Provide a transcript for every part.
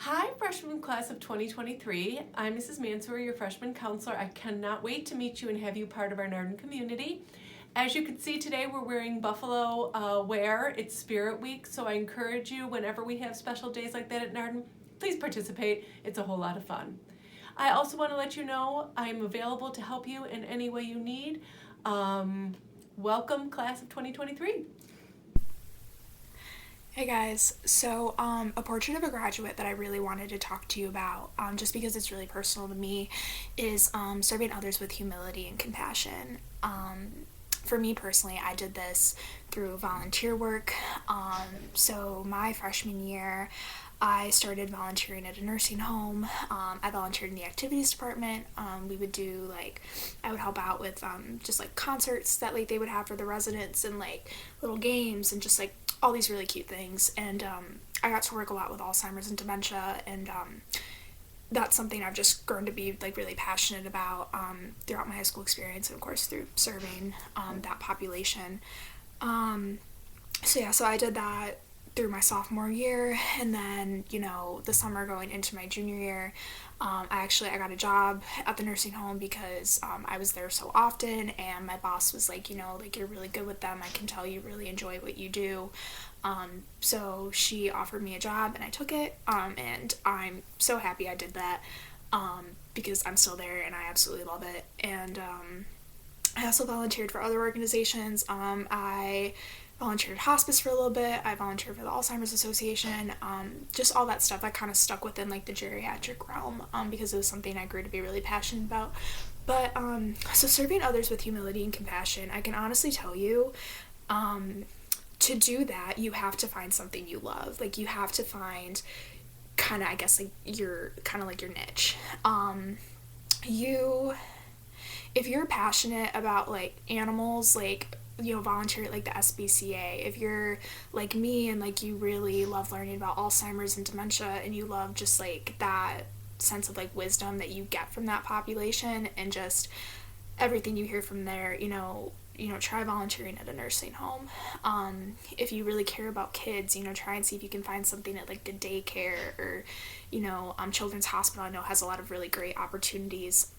Hi, freshman class of 2023. I'm Mrs. Mansour, your freshman counselor. I cannot wait to meet you and have you part of our Narden community. As you can see today, we're wearing buffalo wear. It's Spirit Week, so I encourage you whenever we have special days like that at Narden, please participate. It's a whole lot of fun. I also want to let you know I'm available to help you in any way you need. Welcome, class of 2023. Hey guys, so a portrait of a graduate that I really wanted to talk to you about, just because it's really personal to me, is serving others with humility and compassion. For me personally, I did this through volunteer work. So my freshman year, I started volunteering at a nursing home. I volunteered in the activities department. We would do I would help out with just concerts that they would have for the residents, and little games, and just all these really cute things. And I got to work a lot with Alzheimer's and dementia, and that's something I've just grown to be really passionate about throughout my high school experience, and of course through serving that population. So I did that through my sophomore year, and then the summer going into my junior year, I got a job at the nursing home because I was there so often, and my boss was you're really good with them. I can tell you really enjoy what you do. So she offered me a job, and I took it, and I'm so happy I did that because I'm still there and I absolutely love it. And I also volunteered for other organizations. I volunteered at hospice for a little bit. I volunteered for the Alzheimer's Association. Just all that stuff that kind of stuck within the geriatric realm because it was something I grew to be really passionate about. But so serving others with humility and compassion, I can honestly tell you, to do that, you have to find something you love. You have to find kind of, your niche. If you're passionate about animals, volunteer at the SBCA. If you're like me and you really love learning about Alzheimer's and dementia, and you love just that sense of wisdom that you get from that population, and just everything you hear from there, try volunteering at a nursing home. If you really care about kids, try and see if you can find something at the daycare, or Children's Hospital I know has a lot of really great opportunities.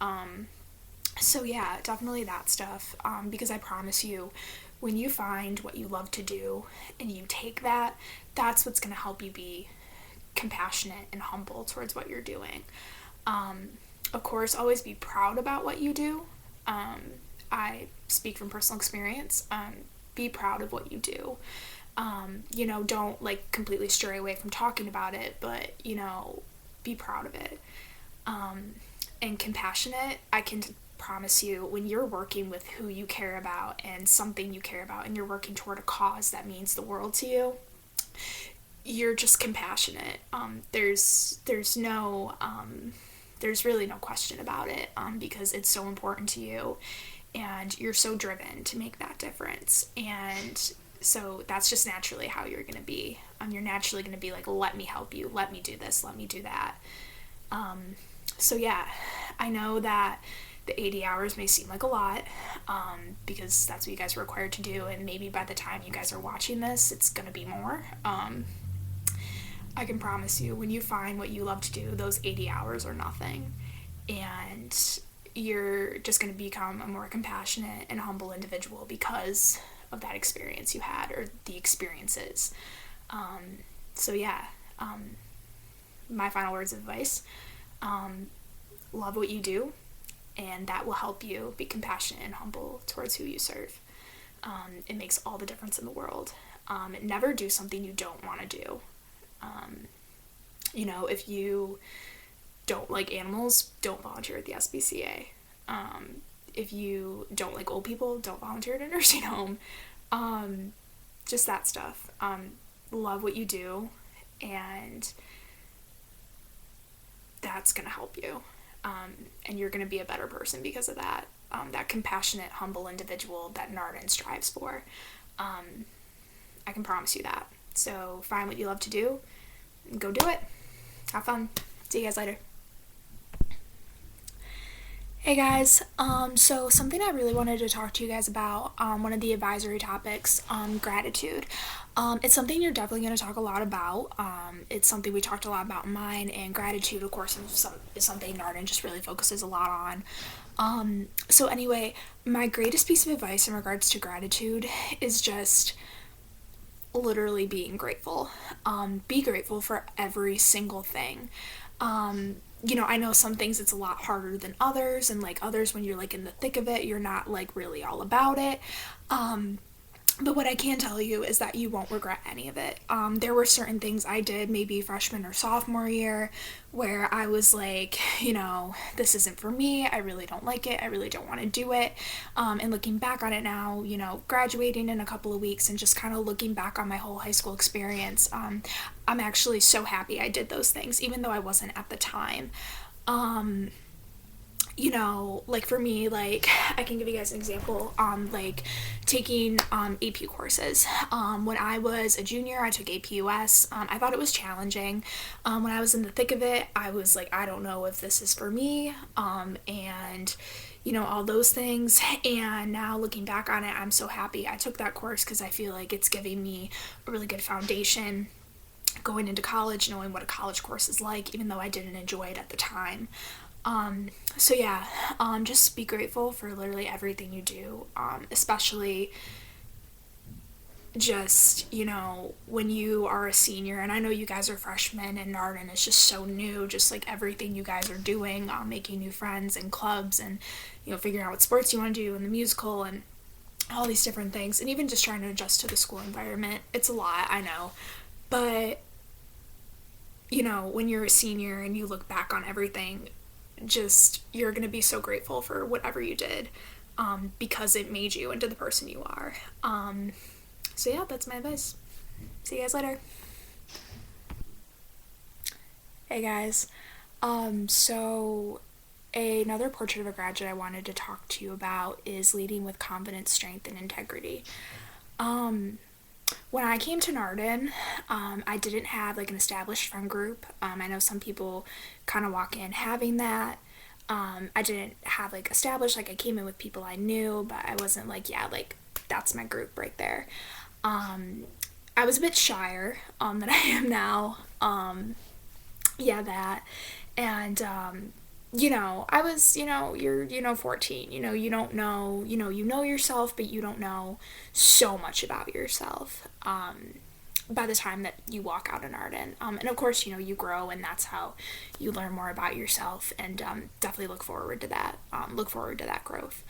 So yeah, definitely that stuff, because I promise you, when you find what you love to do and you take that, that's what's going to help you be compassionate and humble towards what you're doing. Of course, always be proud about what you do. I speak from personal experience. Be proud of what you do. Don't completely stray away from talking about it, but be proud of it. And compassionate, I can promise you, when you're working with who you care about and something you care about, and you're working toward a cause that means the world to you, you're just compassionate. There's really no question about it, because it's so important to you, and you're so driven to make that difference. And so that's just naturally how you're going to be. You're naturally going to be let me help you, let me do this, let me do that. So yeah, I know that the 80 hours may seem like a lot, because that's what you guys are required to do, and maybe by the time you guys are watching this, it's going to be more. I can promise you, when you find what you love to do, those 80 hours are nothing, and you're just going to become a more compassionate and humble individual because of that experience you had, or the experiences. So yeah, my final words of advice, love what you do, and that will help you be compassionate and humble towards who you serve. It makes all the difference in the world. Never do something you don't want to do. If you don't like animals, don't volunteer at the SBCA. If you don't like old people, don't volunteer at a nursing home. Just that stuff. Love what you do, and that's going to help you. And you're going to be a better person because of that. That compassionate, humble individual that Narden strives for. I can promise you that. So find what you love to do, and go do it. Have fun. See you guys later. Hey guys, so something I really wanted to talk to you guys about, one of the advisory topics, gratitude. It's something you're definitely going to talk a lot about. It's something we talked a lot about in mine, and gratitude, of course, is something Narden just really focuses a lot on. So anyway, my greatest piece of advice in regards to gratitude is just literally being grateful. Be grateful for every single thing. I know some things it's a lot harder than others, and like others, when you're like in the thick of it, you're not like really all about it. But what I can tell you is that you won't regret any of it. There were certain things I did maybe freshman or sophomore year where I was like, this isn't for me. I really don't like it. I really don't want to do it. And looking back on it now, graduating in a couple of weeks and just kind of looking back on my whole high school experience, I'm actually so happy I did those things, even though I wasn't at the time. Like for me, like I can give you guys an example, like taking AP courses. When I was a junior, I took APUS. I thought it was challenging. When I was in the thick of it, I was like, I don't know if this is for me, and all those things. And now looking back on it, I'm so happy I took that course because I feel like it's giving me a really good foundation going into college, knowing what a college course is like, even though I didn't enjoy it at the time. So yeah, just be grateful for literally everything you do, especially just, when you are a senior, and I know you guys are freshmen and Narden is just so new, just like everything you guys are doing, making new friends and clubs and, figuring out what sports you want to do and the musical and all these different things, and even just trying to adjust to the school environment. It's a lot, I know, but, when you're a senior and you look back on everything, just you're gonna be so grateful for whatever you did, because it made you into the person you are. So yeah, that's my advice. See you guys later. Hey guys, so another portrait of a graduate I wanted to talk to you about is leading with confidence, strength, and integrity. When I came to Narden, I didn't have like an established friend group. I know some people kind of walk in having that. I didn't have like established, like I came in with people I knew, but I wasn't like, yeah, like that's my group right there. I was a bit shyer than I am now. Yeah, that. And I was, you're 14, you don't know, you know yourself, but you don't know so much about yourself, by the time that you walk out in Arden. And of course, you grow, and that's how you learn more about yourself, and definitely look forward to that growth,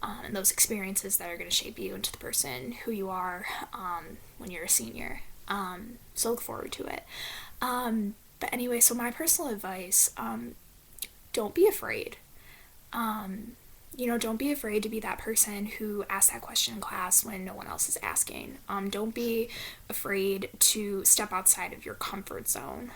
and those experiences that are going to shape you into the person who you are, when you're a senior. So look forward to it. But anyway, so my personal advice, don't be afraid. Don't be afraid to be that person who asks that question in class when no one else is asking. Don't be afraid to step outside of your comfort zone.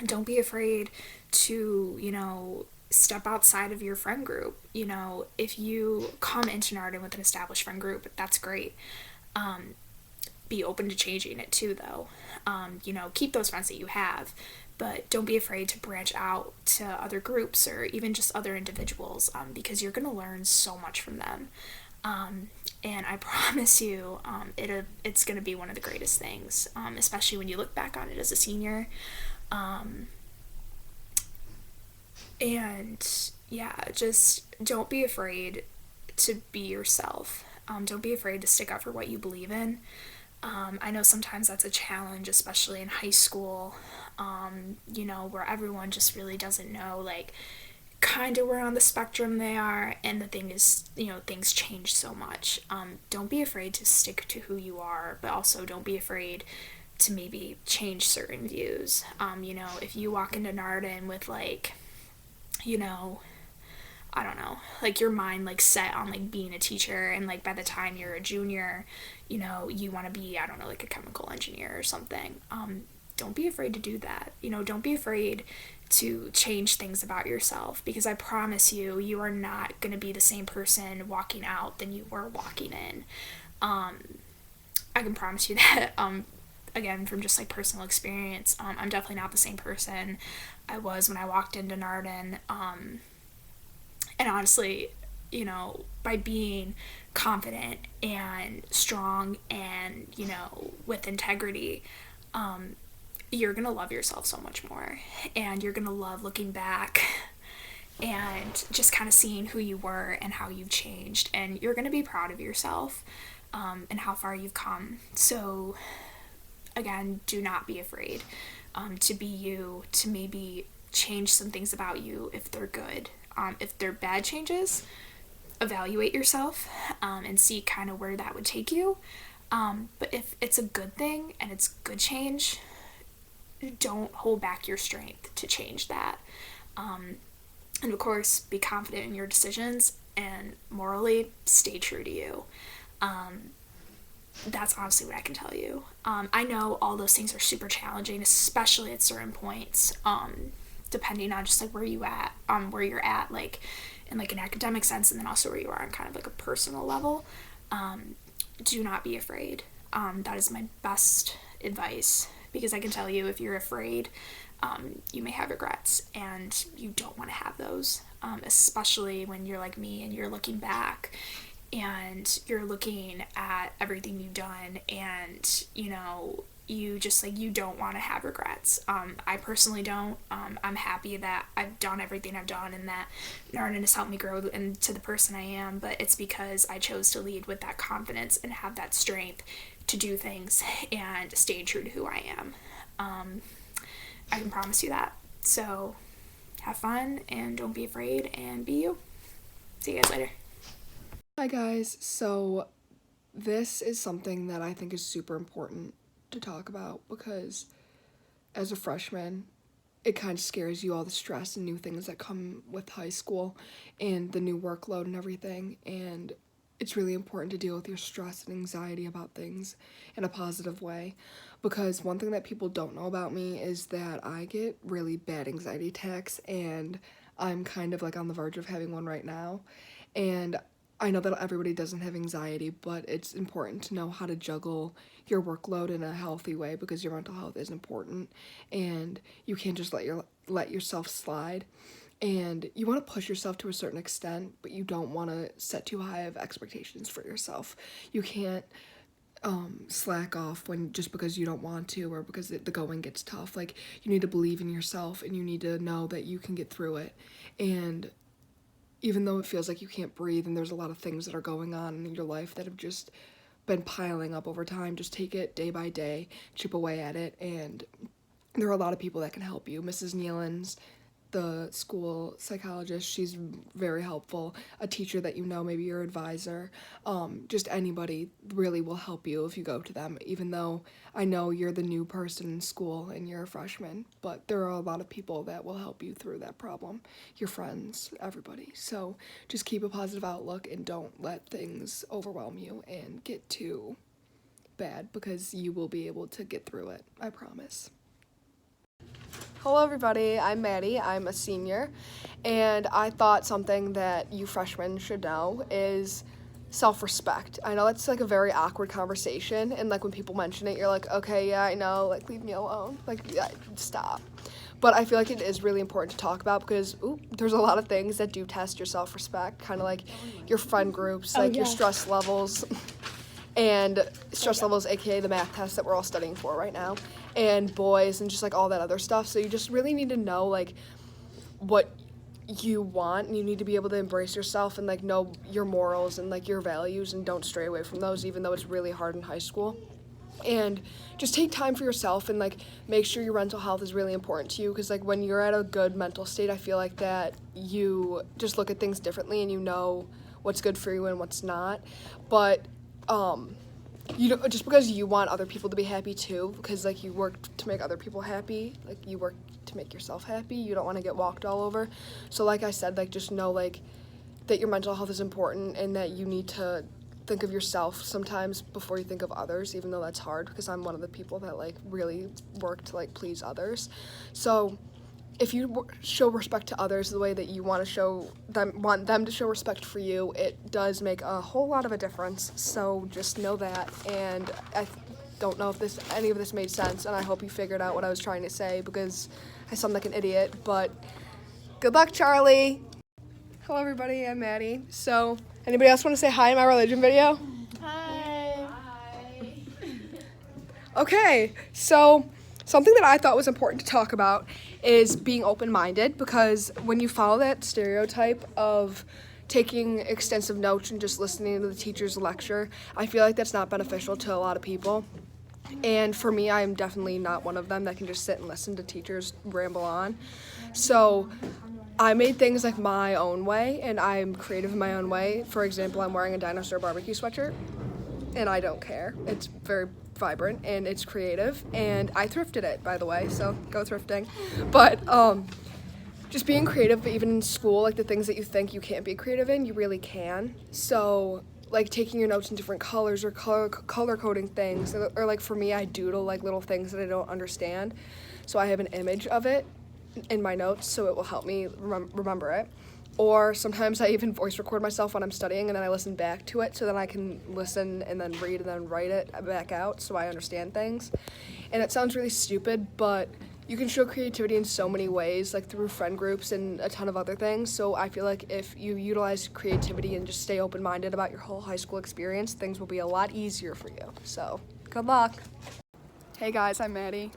Don't be afraid to, step outside of your friend group. If you come into Narden with an established friend group, that's great. Be open to changing it too, though. Keep those friends that you have, but don't be afraid to branch out to other groups or even just other individuals, because you're going to learn so much from them. And I promise you, it's going to be one of the greatest things, especially when you look back on it as a senior. And yeah, just don't be afraid to be yourself. Don't be afraid to stick up for what you believe in. I know sometimes that's a challenge, especially in high school, where everyone just really doesn't know, like, kind of where on the spectrum they are, and the thing is, things change so much. Don't be afraid to stick to who you are, but also don't be afraid to maybe change certain views. If you walk into Narden with, like, I don't know, like your mind like set on like being a teacher, and like by the time you're a junior, you want to be, I don't know, like a chemical engineer or something. Don't be afraid to do that. Don't be afraid to change things about yourself, because I promise you, you are not going to be the same person walking out than you were walking in. I can promise you that, again, from just like personal experience. I'm definitely not the same person I was when I walked into Narden. And honestly, you know, by being confident and strong and, you know, with integrity, you're going to love yourself so much more. And you're going to love looking back and just kind of seeing who you were and how you've changed. And you're going to be proud of yourself and how far you've come. So, again, do not be afraid to be you, to maybe change some things about you if they're good. If they're bad changes, evaluate yourself and see kind of where that would take you. But if it's a good thing and it's good change, don't hold back your strength to change that. And of course, be confident in your decisions and morally stay true to you. That's honestly what I can tell you. I know all those things are super challenging, especially at certain points, depending on just like where you're at, like in like an academic sense, and then also where you are on kind of like a personal level. Do not be afraid. That is my best advice, because I can tell you, if you're afraid, you may have regrets, and you don't want to have those, especially when you're like me and you're looking back and you're looking at everything you've done, and you know, you just like, you don't want to have regrets. I personally don't. I'm happy that I've done everything I've done and that Narden has helped me grow into the person I am, but it's because I chose to lead with that confidence and have that strength to do things and stay true to who I am. I can promise you that. So have fun and don't be afraid and be you. See you guys later. Hi guys, so this is something that I think is super important to talk about, because as a freshman, it kind of scares you, all the stress and new things that come with high school and the new workload and everything, and it's really important to deal with your stress and anxiety about things in a positive way, because one thing that people don't know about me is that I get really bad anxiety attacks, and I'm kind of like on the verge of having one right now. And I know that everybody doesn't have anxiety, but it's important to know how to juggle your workload in a healthy way, because your mental health is important, and you can't just let yourself slide. And you want to push yourself to a certain extent, but you don't want to set too high of expectations for yourself. You can't slack off when just because you don't want to, or because the going gets tough. Like, you need to believe in yourself, and you need to know that you can get through it. And even though it feels like you can't breathe and there's a lot of things that are going on in your life that have just been piling up over time, just take it day by day, chip away at it, and there are a lot of people that can help you. Mrs. Nealon's the school psychologist, she's very helpful. A teacher that you know, maybe your advisor, just anybody really will help you if you go to them, even though I know you're the new person in school and you're a freshman, but there are a lot of people that will help you through that problem, your friends, everybody. So just keep a positive outlook and don't let things overwhelm you and get too bad, because you will be able to get through it, I promise. Hello everybody, I'm Maddie, I'm a senior, and I thought something that you freshmen should know is self-respect. I know it's like a very awkward conversation, and like when people mention it, you're like, okay, yeah, I know, like leave me alone, like yeah, stop. But I feel like it is really important to talk about, because there's a lot of things that do test your self-respect, kind of like your friend groups, like your stress levels, and stress levels, aka the math test that we're all studying for right now, and boys, and just like all that other stuff. So you just really need to know like what you want, and you need to be able to embrace yourself and like know your morals and like your values, and don't stray away from those, even though it's really hard in high school. And just take time for yourself, and like make sure your mental health is really important to you, because like when you're at a good mental state, I feel like that you just look at things differently, and you know what's good for you and what's not. But you know, just because you want other people to be happy too, because like you work to make other people happy, like you work to make yourself happy, you don't want to get walked all over. So like I said, like just know like that your mental health is important, and that you need to think of yourself sometimes before you think of others, even though that's hard, because I'm one of the people that like really work to like please others. So if you show respect to others the way that you want them to show respect for you, it does make a whole lot of a difference. So just know that. And I don't know if any of this made sense, and I hope you figured out what I was trying to say, because I sound like an idiot. But good luck, Charlie. Hello everybody, I'm Maddie. So, anybody else want to say hi in my religion video? Hi. Okay, so something that I thought was important to talk about is being open-minded, because when you follow that stereotype of taking extensive notes and just listening to the teacher's lecture, I feel like that's not beneficial to a lot of people. And for me, I am definitely not one of them that can just sit and listen to teachers ramble on. So I made things like my own way, and I'm creative in my own way. For example, I'm wearing a dinosaur barbecue sweatshirt, and I don't care. It's very vibrant and it's creative, and I thrifted it, by the way, so go thrifting. But just being creative, even in school, like the things that you think you can't be creative in, you really can. So like taking your notes in different colors or color coding things, or like for me, I doodle like little things that I don't understand, so I have an image of it in my notes, so it will help me remember it. Or sometimes I even voice record myself when I'm studying, and then I listen back to it, so then I can listen and then read and then write it back out so I understand things. And it sounds really stupid, but you can show creativity in so many ways, like through friend groups and a ton of other things. So I feel like if you utilize creativity and just stay open-minded about your whole high school experience, things will be a lot easier for you. So good luck. Hey guys, I'm Maddie.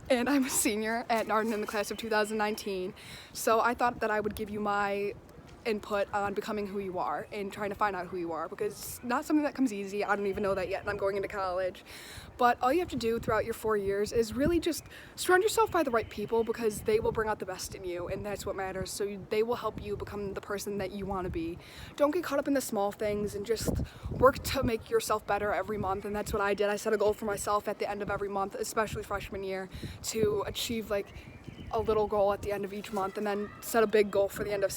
And I'm a senior at Narden in the class of 2019. So I thought that I would give you my input on becoming who you are and trying to find out who you are, because it's not something that comes easy. I don't even know that yet, and I'm going into college. But all you have to do throughout your 4 years is really just surround yourself by the right people, because they will bring out the best in you, and that's what matters. So they will help you become the person that you want to be. Don't get caught up in the small things, and just work to make yourself better every month. And that's what I did. I set a goal for myself at the end of every month, especially freshman year, to achieve like a little goal at the end of each month, and then set a big goal for the end of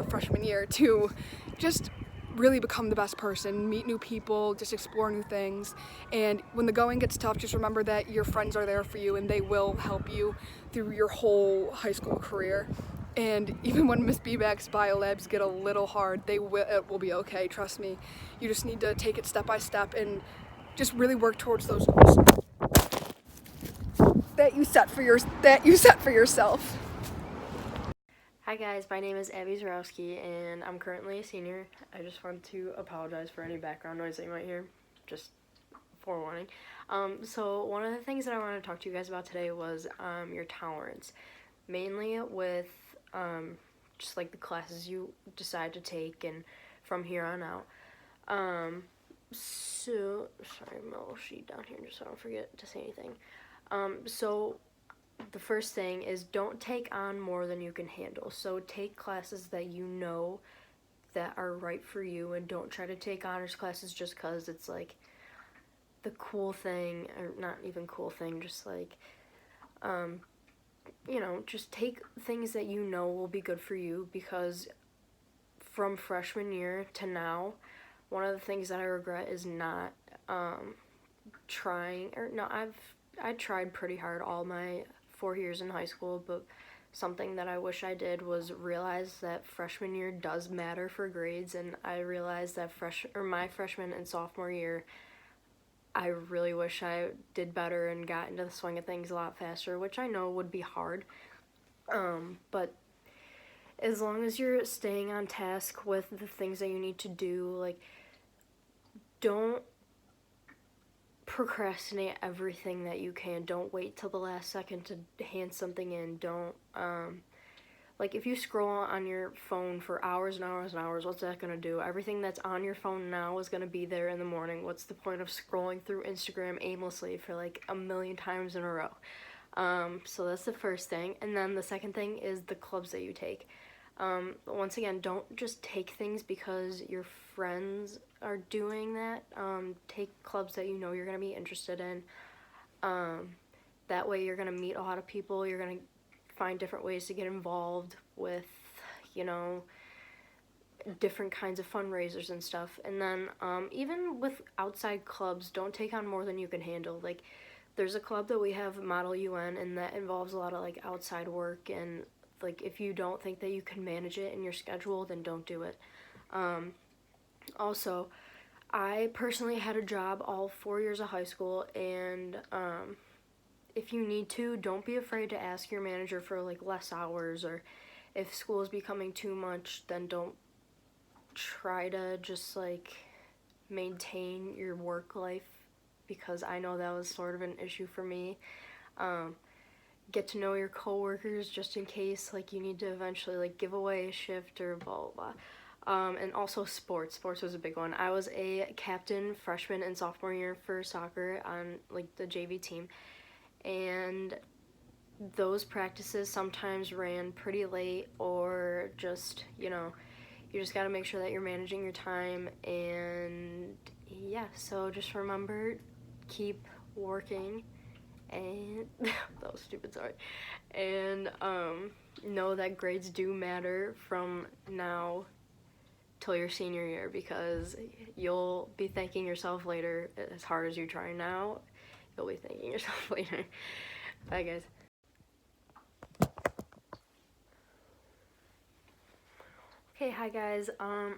freshman year to just really become the best person, meet new people, just explore new things. And when the going gets tough, just remember that your friends are there for you, and they will help you through your whole high school career. And even when Miss Beback's bio labs get a little hard, it will be okay, trust me. You just need to take it step by step and just really work towards those goals that you set for yourself. Hi guys, my name is Abby Zarowski and I'm currently a senior. I just want to apologize for any background noise that you might hear, just forewarning. So one of the things that I wanted to talk to you guys about today was your tolerance, mainly with just like the classes you decide to take and from here on out. So, sorry, my little sheet down here just so I don't forget to say anything. So the first thing is don't take on more than you can handle. So take classes that you know that are right for you, and don't try to take honors classes just because it's like the cool thing, or not even cool thing, just like, just take things that you know will be good for you, because from freshman year to now, one of the things that I regret is not I tried pretty hard all my 4 years in high school, but something that I wish I did was realize that freshman year does matter for grades, and I realized that my freshman and sophomore year, I really wish I did better and got into the swing of things a lot faster, which I know would be hard, but as long as you're staying on task with the things that you need to do, like, don't procrastinate everything that you can. Don't wait till the last second to hand something in. Don't, like, if you scroll on your phone for hours and hours and hours, what's that going to do? Everything that's on your phone now is going to be there in the morning. What's the point of scrolling through Instagram aimlessly for, like, a million times in a row? So that's the first thing. And then the second thing is the clubs that you take. Once again, don't just take things because your friends are doing that. Take clubs that you know you're going to be interested in. That way you're going to meet a lot of people. You're going to find different ways to get involved with, different kinds of fundraisers and stuff. And then even with outside clubs, don't take on more than you can handle. Like, there's a club that we have, Model UN, and that involves a lot of, like, outside work, and like, if you don't think that you can manage it in your schedule, then don't do it. Also, I personally had a job all 4 years of high school, and if you need to, don't be afraid to ask your manager for like less hours, or if school is becoming too much, then don't try to just like maintain your work life, because I know that was sort of an issue for me. Get to know your coworkers just in case like you need to eventually like give away a shift or blah blah blah. And also sports was a big one. I was a captain freshman and sophomore year for soccer on like the JV team, and those practices sometimes ran pretty late, or just, you just got to make sure that you're managing your time. And yeah, so just remember, keep working, and that was stupid, sorry. And know that grades do matter from now till your senior year, because you'll be thanking yourself later. As hard as you try now, you'll be thanking yourself later. Bye, guys. Okay, hi guys.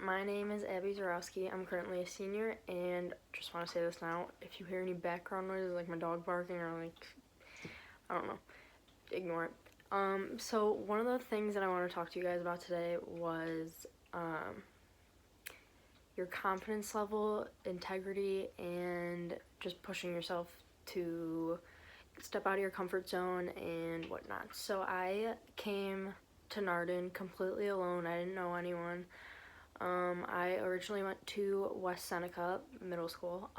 My name is Abby Zarowski. I'm currently a senior, and just want to say this now. If you hear any background noises, like my dog barking or like, I don't know, ignore it. So one of the things that I want to talk to you guys about today was your confidence level, integrity, and just pushing yourself to step out of your comfort zone and whatnot. So I came to Narden completely alone. I didn't know anyone. I originally went to West Seneca Middle School.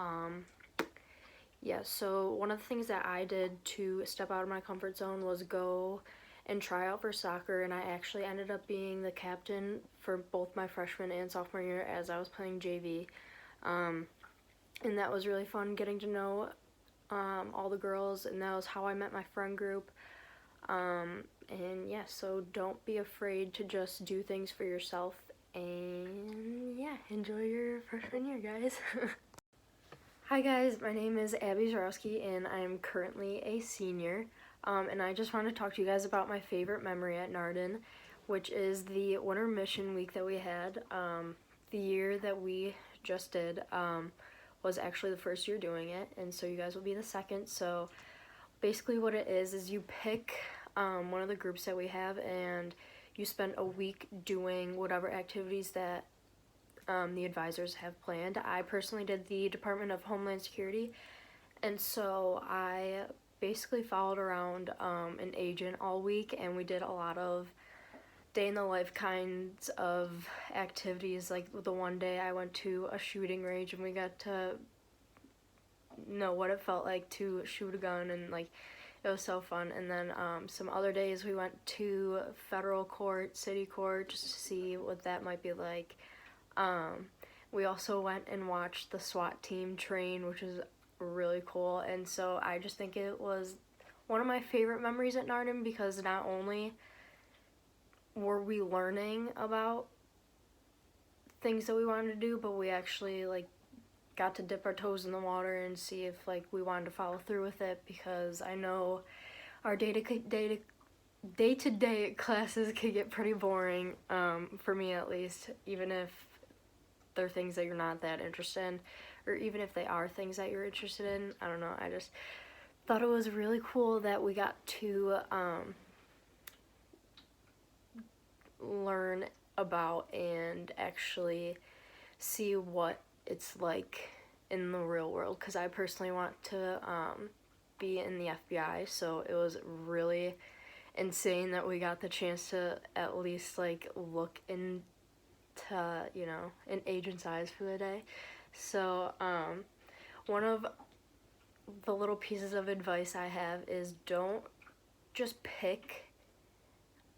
Yeah, so one of the things that I did to step out of my comfort zone was go and try out for soccer, and I actually ended up being the captain for both my freshman and sophomore year as I was playing JV. And that was really fun, getting to know all the girls, and that was how I met my friend group. And yeah, so don't be afraid to just do things for yourself, and yeah, enjoy your freshman year, guys. Hi guys, my name is Abby Zarowski, and I'm currently a senior, and I just wanted to talk to you guys about my favorite memory at Narden, which is the winter mission week that we had. The year that we just did was actually the first year doing it, and so you guys will be the second. So basically what it is you pick one of the groups that we have, and you spend a week doing whatever activities that the advisors have planned. I personally did the Department of Homeland Security, and so I basically followed around an agent all week, and we did a lot of day in the life kinds of activities. Like the one day I went to a shooting range, and we got to know what it felt like to shoot a gun, and like it was so fun. And then some other days we went to federal court, city court, just to see what that might be like. We also went and watched the SWAT team train, which was really cool. And so I just think it was one of my favorite memories at Narden, because not only were we learning about things that we wanted to do, but we actually like got to dip our toes in the water and see if like we wanted to follow through with it, because I know our day-to-day classes could get pretty boring, for me at least, even if they're things that you're not that interested in, or even if they are things that you're interested in. I don't know, I just thought it was really cool that we got to learn about and actually see what it's like in the real world, because I personally want to be in the FBI, so it was really insane that we got the chance to at least like look into, you know, an agent's eyes for the day. So one of the little pieces of advice I have is don't just pick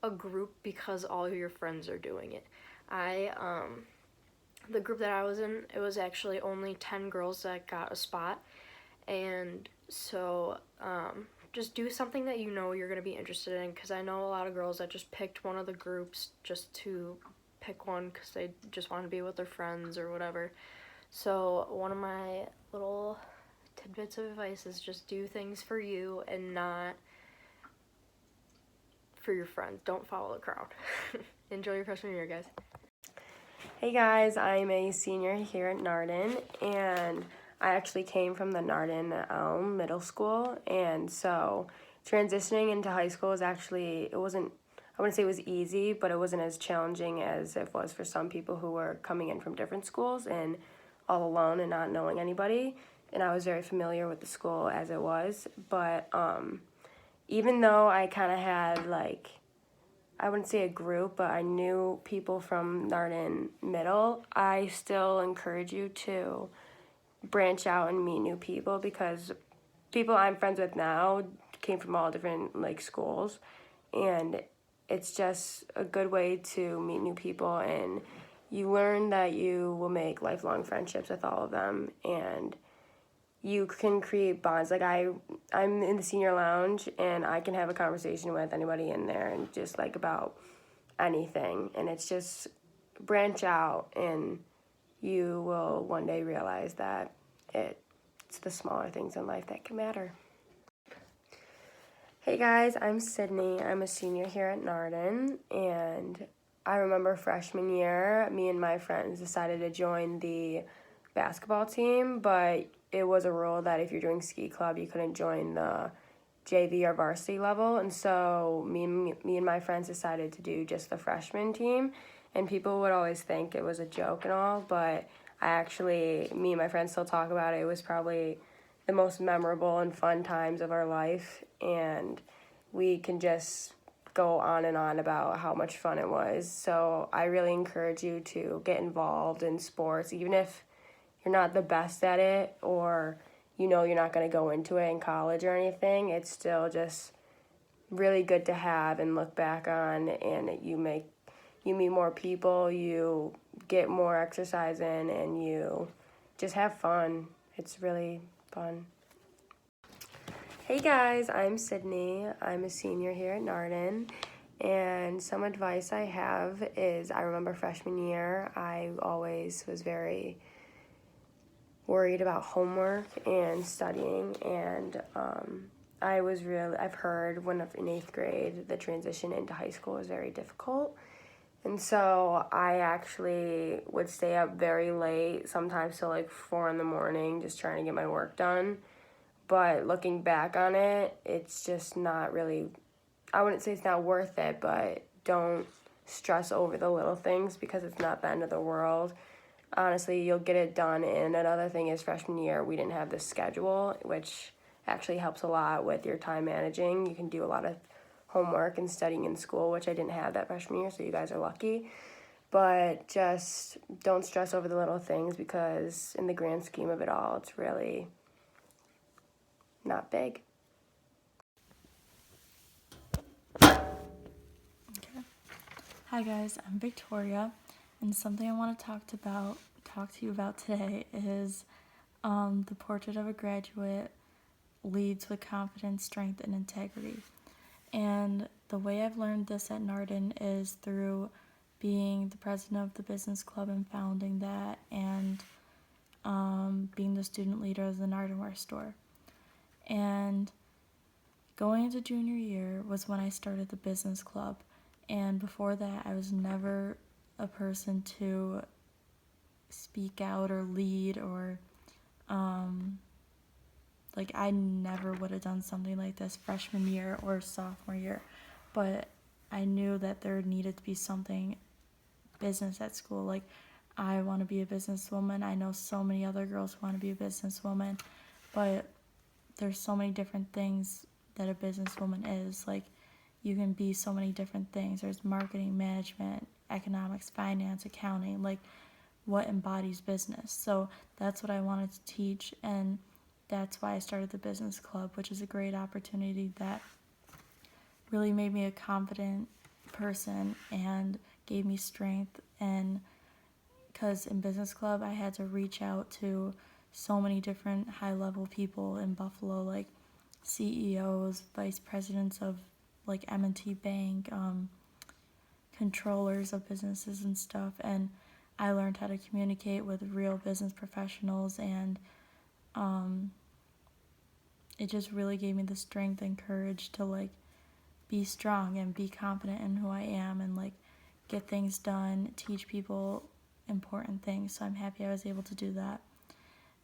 a group because all your friends are doing it. The group that I was in, it was actually only 10 girls that got a spot, and so just do something that you know you're going to be interested in, because I know a lot of girls that just picked one of the groups just to pick one because they just want to be with their friends or whatever. So one of my little tidbits of advice is just do things for you and not for your friends. Don't follow the crowd. Enjoy your freshman year, guys. Hey guys, I'm a senior here at Narden, and I actually came from the Narden Elm Middle School, and so transitioning into high school was actually, I wouldn't say it was easy, but it wasn't as challenging as it was for some people who were coming in from different schools and all alone and not knowing anybody. And I was very familiar with the school as it was, but even though I kind of had like, I wouldn't say a group, but I knew people from Narden Middle, I still encourage you to branch out and meet new people, because people I'm friends with now came from all different like schools, and it's just a good way to meet new people, and you learn that you will make lifelong friendships with all of them, and you can create bonds. Like I'm in the senior lounge, and I can have a conversation with anybody in there, and just like about anything, and it's just branch out, and you will one day realize that it's the smaller things in life that can matter. Hey guys, I'm Sydney. I'm a senior here at Narden, and I remember freshman year, me and my friends decided to join the basketball team, but it was a rule that if you're doing ski club, you couldn't join the JV or varsity level, and so me and my friends decided to do just the freshman team, and people would always think it was a joke and all, but me and my friends still talk about it. It was probably the most memorable and fun times of our life, and we can just go on and on about how much fun it was. So I really encourage you to get involved in sports, even if you're not the best at it, or you're not going to go into it in college or anything. It's still just really good to have and look back on, and you meet more people, you get more exercise in, and you just have fun. It's really fun. Hey guys, I'm Sydney. I'm a senior here at Narden, and some advice I have is, I remember freshman year, I always was very worried about homework and studying, and I've heard when in 8th grade, the transition into high school was very difficult. And so I actually would stay up very late, sometimes till like 4 in the morning, just trying to get my work done. But looking back on it, it's just not really, I wouldn't say it's not worth it, but don't stress over the little things, because it's not the end of the world. Honestly, you'll get it done. And another thing is, freshman year, we didn't have this schedule, which actually helps a lot with your time managing. You can do a lot of homework and studying in school, which I didn't have that freshman year, so you guys are lucky. But just don't stress over the little things, because in the grand scheme of it all, it's really not big. Okay. Hi guys, I'm Victoria, and something I want to talk to you about today is the portrait of a graduate leads with confidence, strength, and integrity. And the way I've learned this at Narden is through being the president of the business club and founding that, and being the student leader of the Nardenware store. And going into junior year was when I started the business club, and before that I was never a person to speak out or lead, or like I never would have done something like this freshman year or sophomore year, but I knew that there needed to be something business at school. Like, I want to be a businesswoman. I know so many other girls want to be a businesswoman, but there's so many different things that a businesswoman is. Like, you can be so many different things. There's marketing, management, economics, finance, accounting, like what embodies business. So that's what I wanted to teach, and that's why I started the business club, which is a great opportunity that really made me a confident person and gave me strength. And because in business club I had to reach out to so many different high-level people in Buffalo, like CEOs, vice presidents of like M&T Bank, controllers of businesses and stuff, and I learned how to communicate with real business professionals, and it just really gave me the strength and courage to like be strong and be confident in who I am, and like get things done, teach people important things. So I'm happy I was able to do that.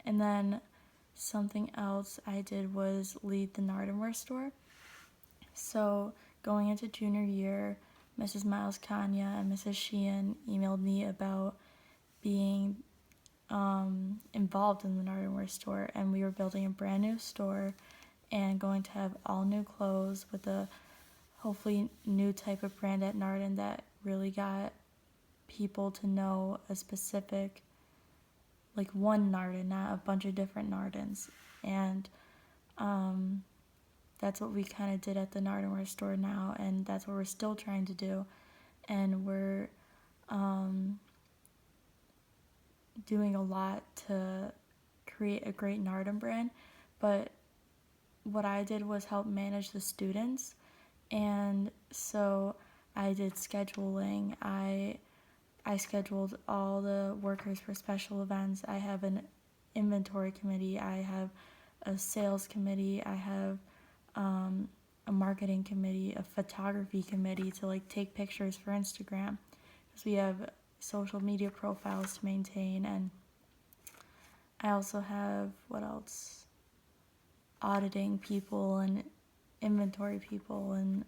And then something else I did was lead the Nardenware store. So going into junior year, Mrs. Miles Kanya and Mrs. Sheehan emailed me about being involved in the Nardenware store, and we were building a brand new store and going to have all new clothes with a hopefully new type of brand at Narden that really got people to know a specific, like one Narden, not a bunch of different Nardens. And that's what we kind of did at the Nardenware store now, and that's what we're still trying to do. And we're doing a lot to create a great Narden brand. But what I did was help manage the students, and so I did scheduling. I scheduled all the workers for special events. I have an inventory committee. I have a sales committee. I have a marketing committee, a photography committee to like take pictures for Instagram, because we have social media profiles to maintain. And I also have, what else? Auditing people and inventory people and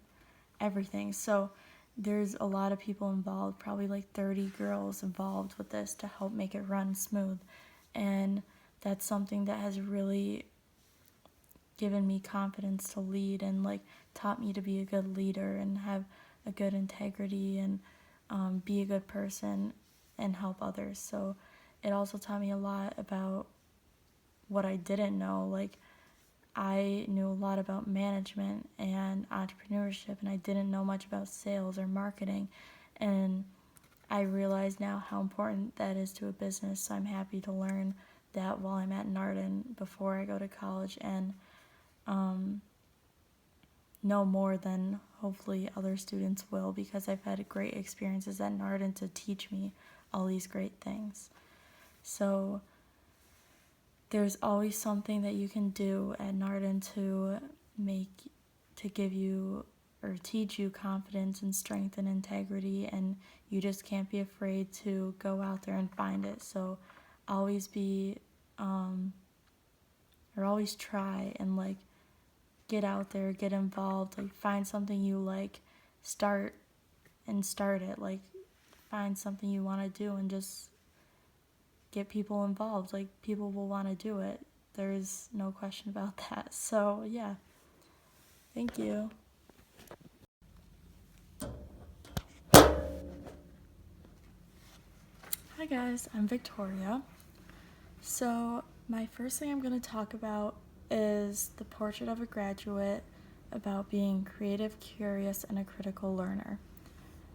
everything. So there's a lot of people involved, probably like 30 girls involved with this to help make it run smooth. And that's something that has really given me confidence to lead, and like taught me to be a good leader and have a good integrity and be a good person and help others. So it also taught me a lot about what I didn't know. Like, I knew a lot about management and entrepreneurship, and I didn't know much about sales or marketing. And I realize now how important that is to a business. So I'm happy to learn that while I'm at Narden before I go to college, and know more than hopefully other students will, because I've had great experiences at Narden to teach me all these great things. So there's always something that you can do at Narden to give you or teach you confidence and strength and integrity, and you just can't be afraid to go out there and find it. So always be or always try and like get out there, get involved, like find something you like, start it, like find something you want to do and just get people involved. Like, people will want to do it. There's no question about that. So yeah, thank you. Hi guys, I'm Victoria. So my first thing I'm going to talk about is the portrait of a graduate, about being creative, curious, and a critical learner.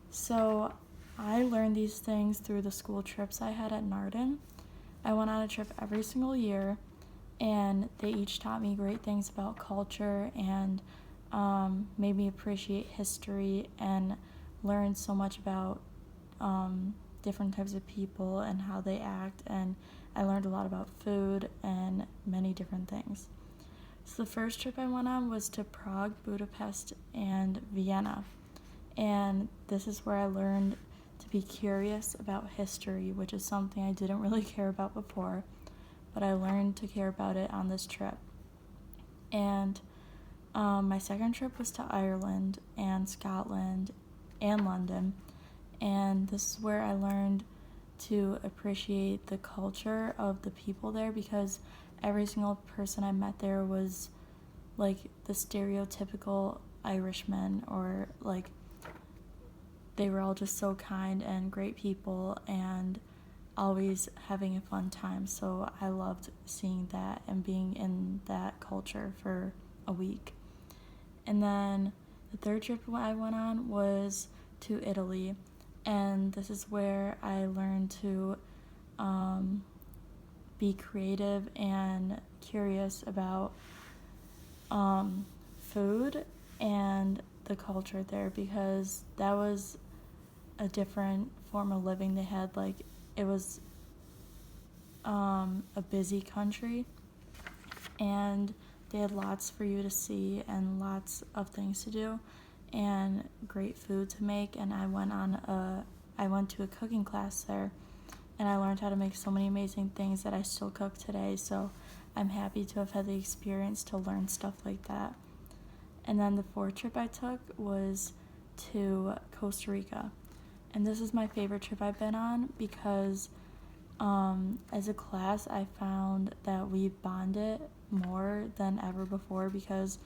So I learned these things through the school trips I had at Narden. I went on a trip every single year, and they each taught me great things about culture and made me appreciate history and learn so much about different types of people and how they act, and I learned a lot about food and many different things. So the first trip I went on was to Prague, Budapest, and Vienna, and this is where I learned to be curious about history, which is something I didn't really care about before, but I learned to care about it on this trip. And my second trip was to Ireland and Scotland and London, and this is where I learned to appreciate the culture of the people there, because every single person I met there was like the stereotypical Irishman, or like they were all just so kind and great people and always having a fun time. So I loved seeing that and being in that culture for a week. And then the third trip I went on was to Italy, and this is where I learned to be creative and curious about food and the culture there, because that was a different form of living they had. Like, it was a busy country, and they had lots for you to see and lots of things to do and great food to make. And I went to a cooking class there, and I learned how to make so many amazing things that I still cook today. So I'm happy to have had the experience to learn stuff like that. And then the fourth trip I took was to Costa Rica. And this is my favorite trip I've been on because as a class, I found that we bonded more than ever before because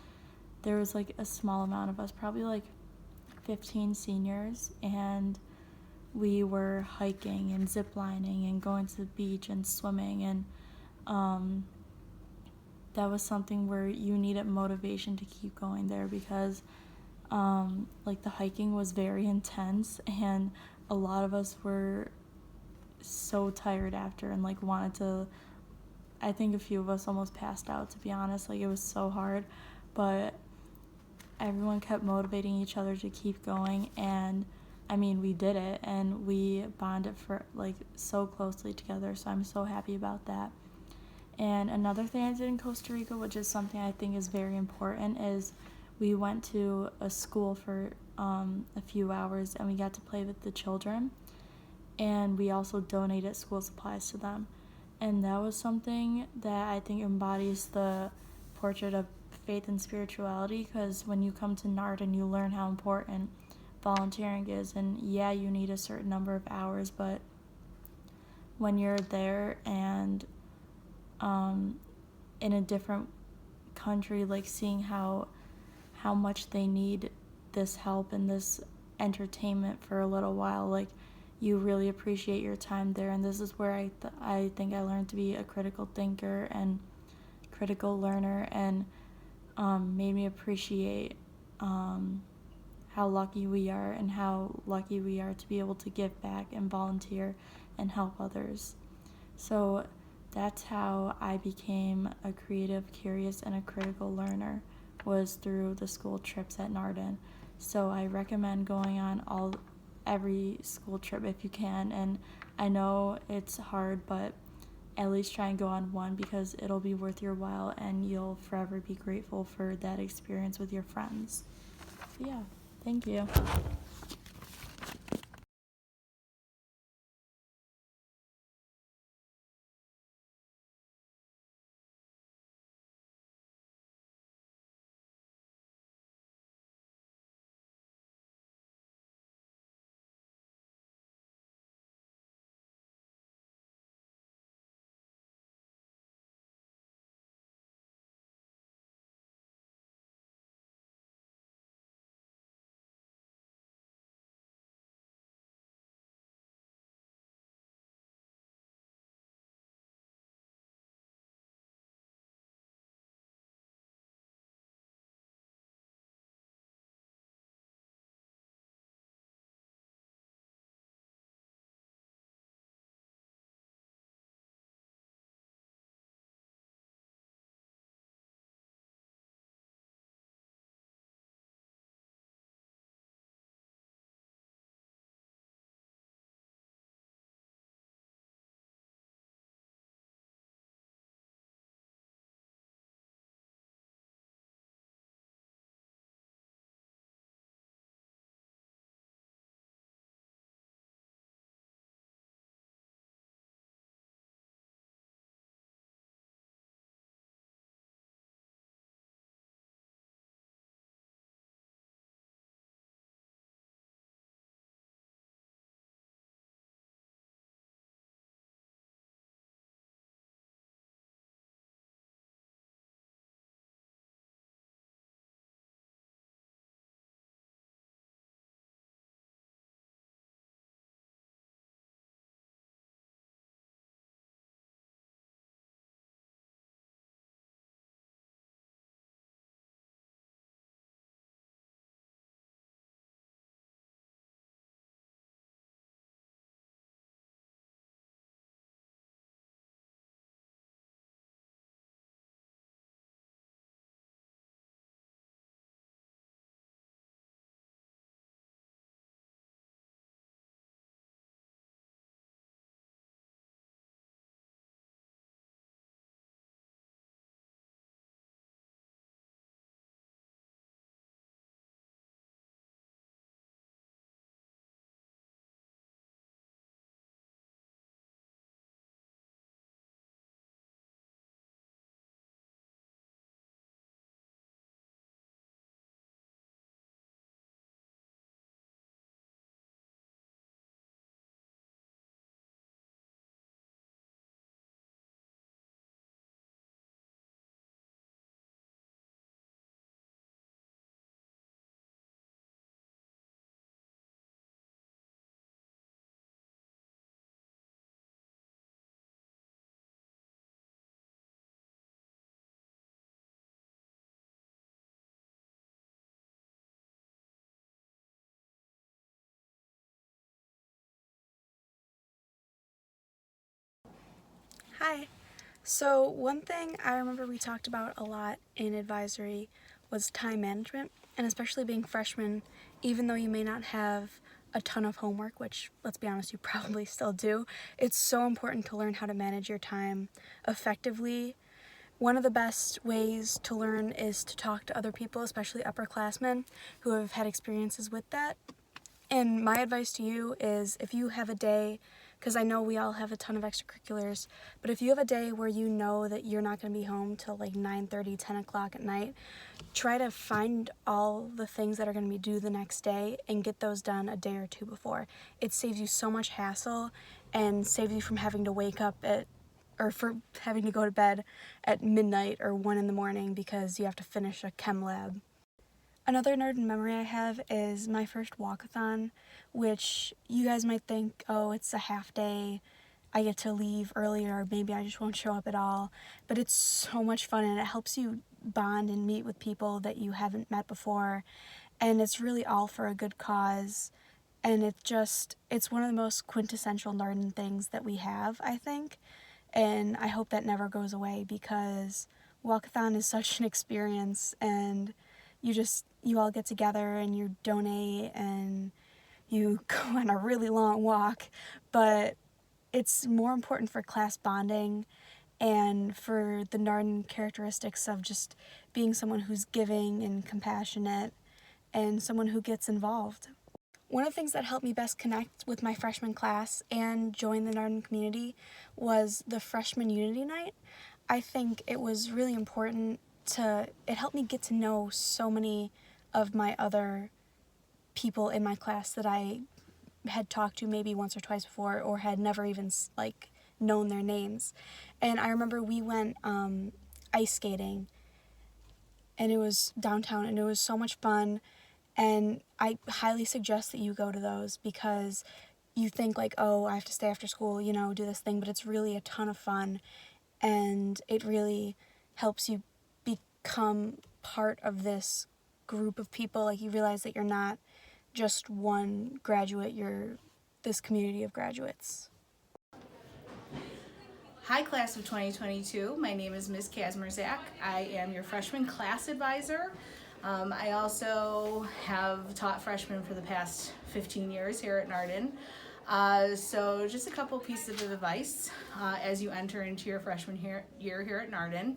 there was like a small amount of us, probably like 15 seniors, and we were hiking and ziplining and going to the beach and swimming, and that was something where you needed motivation to keep going there because like the hiking was very intense and a lot of us were so tired after and like wanted to, I think a few of us almost passed out, to be honest. Like it was so hard, but everyone kept motivating each other to keep going, and I mean we did it and we bonded for like so closely together, so I'm so happy about that. And another thing I did in Costa Rica, which is something I think is very important, is we went to a school for a few hours and we got to play with the children, and we also donated school supplies to them. And that was something that I think embodies the portrait of faith and spirituality, because when you come to Narden, you learn how important volunteering is. And yeah, you need a certain number of hours, but when you're there and in a different country, like seeing how much they need this help and this entertainment for a little while, like you really appreciate your time there. And this is where I think I learned to be a critical thinker and critical learner, and made me appreciate how lucky we are and how lucky we are to be able to give back and volunteer and help others. So that's how I became a creative, curious, and a critical learner, was through the school trips at Narden. So I recommend going on every school trip if you can, and I know it's hard, but at least try and go on one because it'll be worth your while and you'll forever be grateful for that experience with your friends. So yeah, thank you. Hi. So, one thing I remember we talked about a lot in advisory was time management, and especially being freshmen, even though you may not have a ton of homework, which, let's be honest, you probably still do, it's so important to learn how to manage your time effectively. One of the best ways to learn is to talk to other people, especially upperclassmen who have had experiences with that. And my advice to you is if you have a day, because I know we all have a ton of extracurriculars, but if you have a day where you know that you're not going to be home till like 9:30, 10 o'clock at night, try to find all the things that are going to be due the next day and get those done a day or two before. It saves you so much hassle and saves you from having to wake up or for having to go to bed at midnight or 1 in the morning because you have to finish a chem lab. Another nerd memory I have is my first walkathon, which you guys might think, oh, it's a half day, I get to leave earlier, or maybe I just won't show up at all. But it's so much fun and it helps you bond and meet with people that you haven't met before. And it's really all for a good cause. And it's one of the most quintessential Narden things that we have, I think. And I hope that never goes away because walkathon is such an experience and you all get together and you donate and you go on a really long walk, but it's more important for class bonding and for the Narden characteristics of just being someone who's giving and compassionate and someone who gets involved. One of the things that helped me best connect with my freshman class and join the Narden community was the freshman unity night. I think it was really important it helped me get to know so many of my other people in my class that I had talked to maybe once or twice before or had never even known their names. And I remember we went ice skating and it was downtown and it was so much fun, and I highly suggest that you go to those because you think like, oh, I have to stay after school, do this thing, but it's really a ton of fun and it really helps you become part of this group of people. Like you realize that you're not just one graduate, you're this community of graduates. Hi, class of 2022. My name is Ms. Kazmerzak. I am your freshman class advisor. I also have taught freshmen for the past 15 years here at Narden. So just a couple pieces of advice as you enter into your freshman year here at Narden.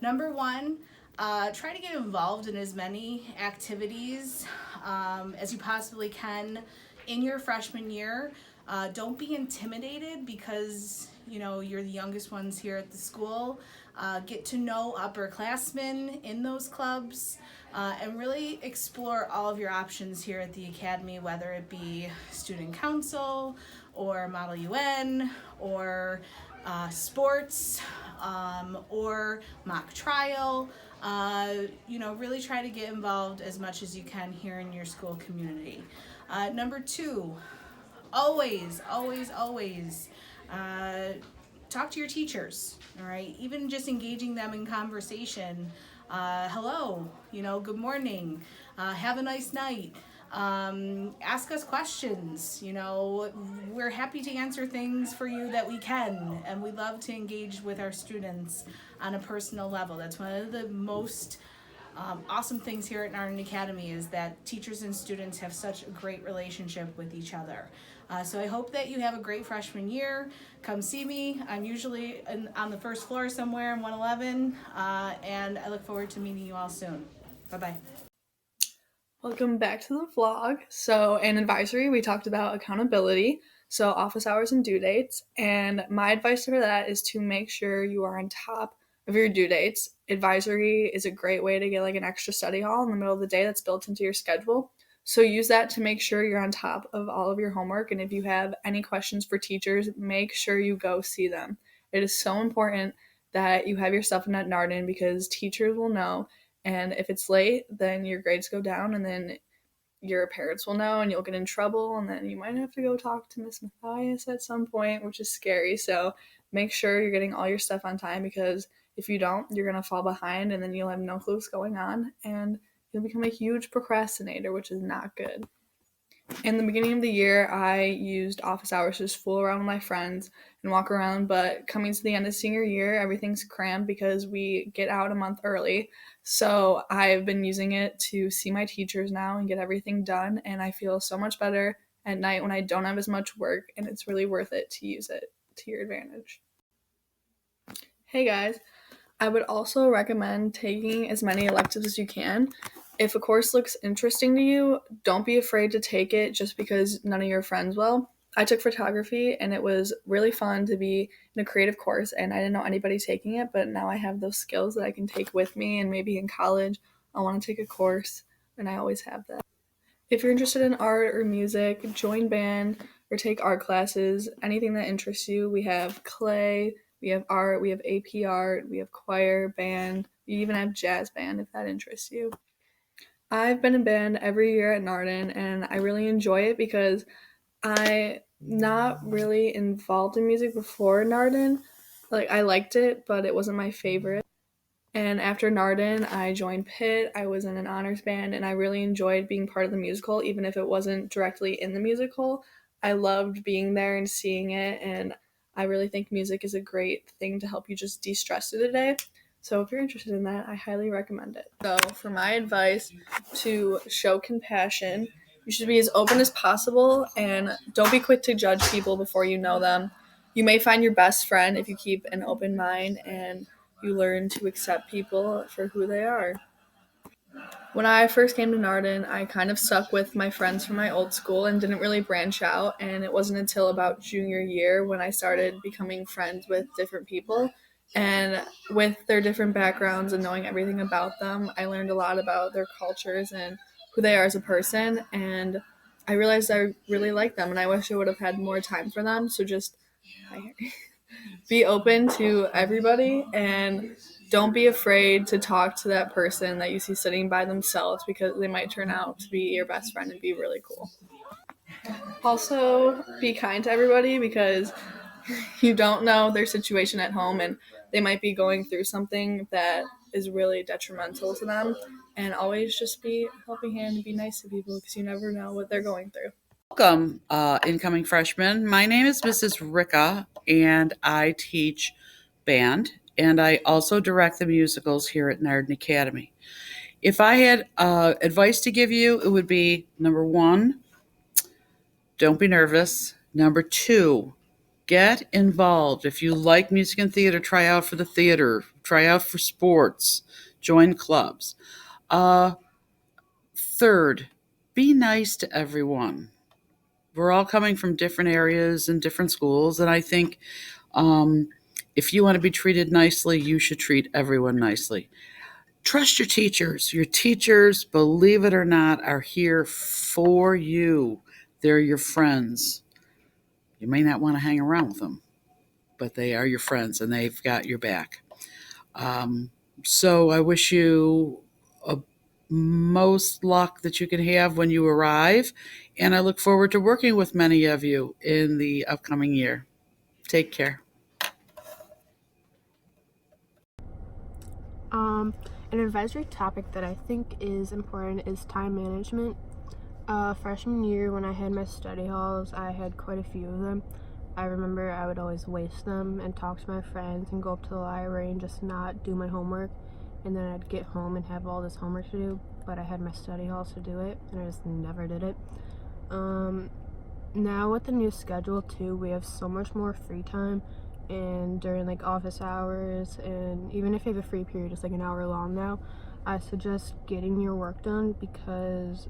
Number one, try to get involved in as many activities as you possibly can in your freshman year. Don't be intimidated because you're the youngest ones here at the school. Get to know upperclassmen in those clubs and really explore all of your options here at the academy, whether it be student council or Model UN or sports or mock trial. Really try to get involved as much as you can here in your school community. Number two, always talk to your teachers, all right? Even just engaging them in conversation. Hello, good morning, have a nice night. Ask us questions. We're happy to answer things for you that we can, and we love to engage with our students on a personal level. That's one of the most awesome things here at Narden Academy is that teachers and students have such a great relationship with each other. So I hope that you have a great freshman year. Come see me. I'm usually on the first floor somewhere in 111, and I look forward to meeting you all soon. Bye-bye. Welcome back to the vlog. So in advisory, we talked about accountability, so office hours and due dates. And my advice for that is to make sure you are on top of your due dates. Advisory is a great way to get like an extra study hall in the middle of the day that's built into your schedule. So use that to make sure you're on top of all of your homework. And if you have any questions for teachers, make sure you go see them. It is so important that you have your stuff in at Narden because teachers will know. And if it's late, then your grades go down and then your parents will know and you'll get in trouble. And then you might have to go talk to Miss Matthias at some point, which is scary. So make sure you're getting all your stuff on time because if you don't, you're going to fall behind and then you'll have no clue what's going on and you'll become a huge procrastinator, which is not good. In the beginning of the year, I used office hours to just fool around with my friends and walk around, but coming to the end of senior year, everything's crammed because we get out a month early. So I've been using it to see my teachers now and get everything done, and I feel so much better at night when I don't have as much work, and it's really worth it to use it to your advantage. Hey guys, I would also recommend taking as many electives as you can. If a course looks interesting to you, don't be afraid to take it just because none of your friends will. I took photography and it was really fun to be in a creative course, and I didn't know anybody taking it, but now I have those skills that I can take with me, and maybe in college I want to take a course, and I always have that. If you're interested in art or music, join band or take art classes, anything that interests you. We have clay, we have art, we have AP art, we have choir, band, we even have jazz band if that interests you. I've been in band every year at Narden, and I really enjoy it because I'm not really involved in music before Narden. Like, I liked it, but it wasn't my favorite. And after Narden, I joined Pitt. I was in an honors band, and I really enjoyed being part of the musical, even if it wasn't directly in the musical. I loved being there and seeing it, and I really think music is a great thing to help you just de-stress through the day. So if you're interested in that, I highly recommend it. So for my advice to show compassion, you should be as open as possible, and don't be quick to judge people before you know them. You may find your best friend if you keep an open mind and you learn to accept people for who they are. When I first came to Narden, I kind of stuck with my friends from my old school and didn't really branch out. And it wasn't until about junior year when I started becoming friends with different people. And with their different backgrounds and knowing everything about them, I learned a lot about their cultures and who they are as a person. And I realized I really like them, and I wish I would have had more time for them. So just be open to everybody, and don't be afraid to talk to that person that you see sitting by themselves, because they might turn out to be your best friend and be really cool. Also, be kind to everybody because you don't know their situation at home, and they might be going through something that is really detrimental to them. And always just be a helping hand and be nice to people because you never know what they're going through. Welcome, incoming freshmen. My name is Mrs. Ricka, and I teach band, and I also direct the musicals here at Narden Academy. If I had advice to give you, it would be number one, don't be nervous. Number two, get involved. If you like music and theater, try out for the theater, try out for sports, join clubs. Third, be nice to everyone. We're all coming from different areas and different schools, and I think if you want to be treated nicely, you should treat everyone nicely. Trust your teachers. Your teachers, believe it or not, are here for you. They're your friends. You may not want to hang around with them, but they are your friends, and they've got your back. So I wish you most luck that you can have when you arrive, and I look forward to working with many of you in the upcoming year. Take care. An advisory topic that I think is important is time management. Freshman year, when I had my study halls, I had quite a few of them. I remember I would always waste them and talk to my friends and go up to the library and just not do my homework. And then I'd get home and have all this homework to do, but I had my study halls to do it, and I just never did it. Now with the new schedule too, we have so much more free time, and during like office hours, and even if you have a free period, it's like an hour long now, I suggest getting your work done, because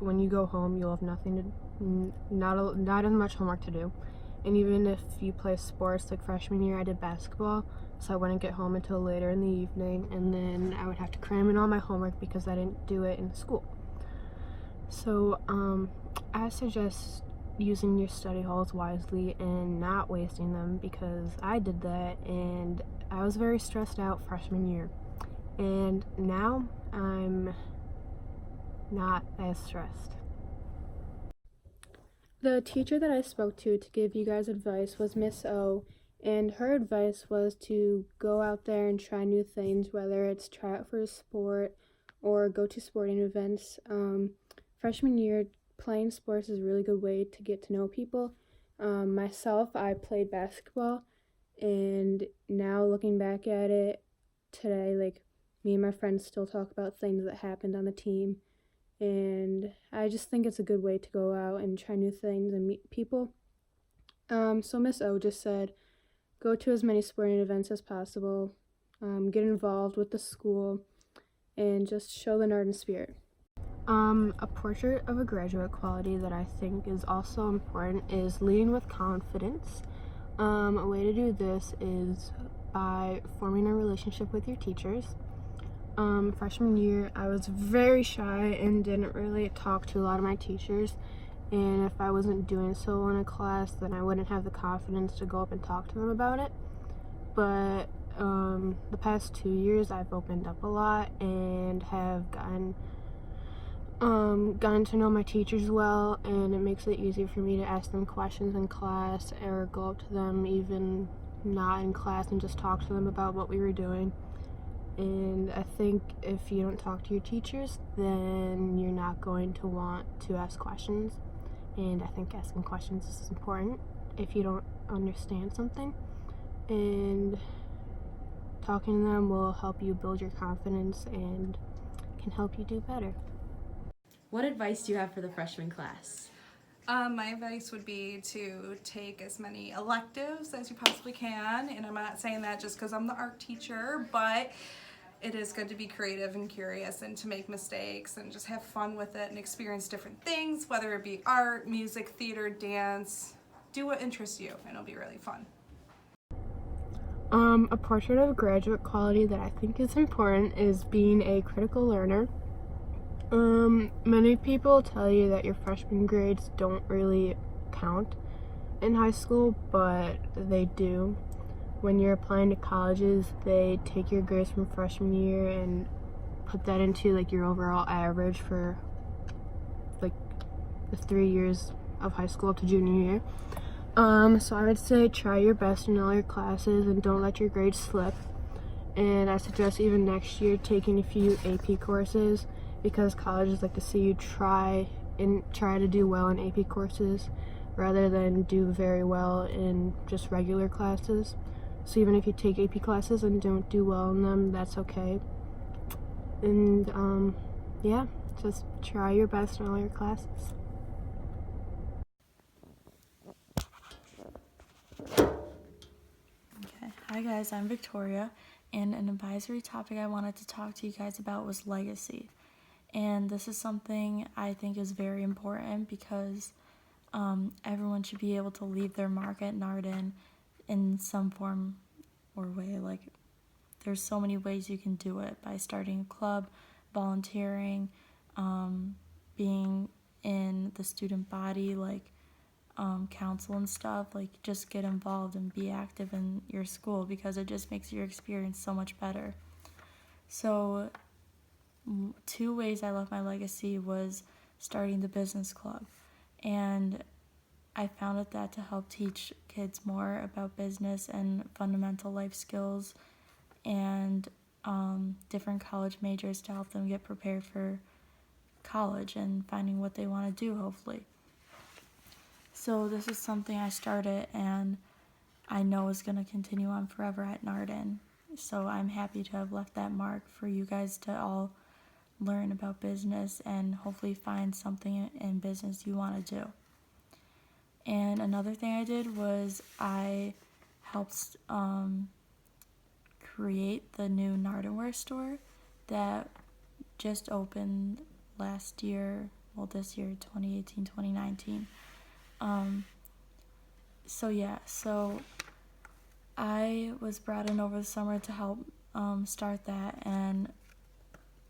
when you go home, you'll have nothing to, not as much homework to do. And even if you play sports, like freshman year, I did basketball, so I wouldn't get home until later in the evening, and then I would have to cram in all my homework because I didn't do it in school. So I suggest using your study halls wisely and not wasting them, because I did that and I was very stressed out freshman year, and now I'm not as stressed. The teacher that I spoke to give you guys advice was Miss O, and her advice was to go out there and try new things, whether it's try out for a sport or go to sporting events. Freshman year, playing sports is a really good way to get to know people. Myself, I played basketball, and now looking back at it today, like me and my friends still talk about things that happened on the team, and I just think it's a good way to go out and try new things and meet people. So Miss O just said, go to as many sporting events as possible, get involved with the school, and just show the Narden spirit. A portrait of a graduate quality that I think is also important is leading with confidence. A way to do this is by forming a relationship with your teachers. Freshman year, I was very shy and didn't really talk to a lot of my teachers. And if I wasn't doing so in a class, then I wouldn't have the confidence to go up and talk to them about it. But the past 2 years, I've opened up a lot and have gotten to know my teachers well, and it makes it easier for me to ask them questions in class or go up to them even not in class and just talk to them about what we were doing. And I think if you don't talk to your teachers, then you're not going to want to ask questions. And I think asking questions is important if you don't understand something. And talking to them will help you build your confidence and can help you do better. What advice do you have for the freshman class? My advice would be to take as many electives as you possibly can, and I'm not saying that just because I'm the art teacher, but it is good to be creative and curious and to make mistakes and just have fun with it and experience different things, whether it be art, music, theater, dance. Do what interests you, and it'll be really fun. A portrait of a graduate quality that I think is important is being a critical learner. Many people tell you that your freshman grades don't really count in high school, but they do. When you're applying to colleges, they take your grades from freshman year and put that into like your overall average for like the 3 years of high school up to junior year. So I would say try your best in all your classes and don't let your grades slip. And I suggest even next year taking a few AP courses, because colleges like to see you try to do well in AP courses rather than do very well in just regular classes. So even if you take AP classes and don't do well in them, that's okay. And yeah, just try your best in all your classes. Okay. Hi guys, I'm Victoria, and an advisory topic I wanted to talk to you guys about was legacy. And this is something I think is very important because everyone should be able to leave their mark at Narden in some form or way. Like, there's so many ways you can do it, by starting a club, volunteering, being in the student body, like council and stuff. Like, just get involved and be active in your school because it just makes your experience so much better. So 2 ways I left my legacy was starting the business club, and I founded that to help teach kids more about business and fundamental life skills and different college majors to help them get prepared for college and finding what they want to do, hopefully. So this is something I started and I know is going to continue on forever at Narden. So I'm happy to have left that mark for you guys to all learn about business and hopefully find something in business you want to do. And another thing I did was I helped create the new Nardenware store that just opened last year, well this year, 2018, 2019. So I was brought in over the summer to help start that, and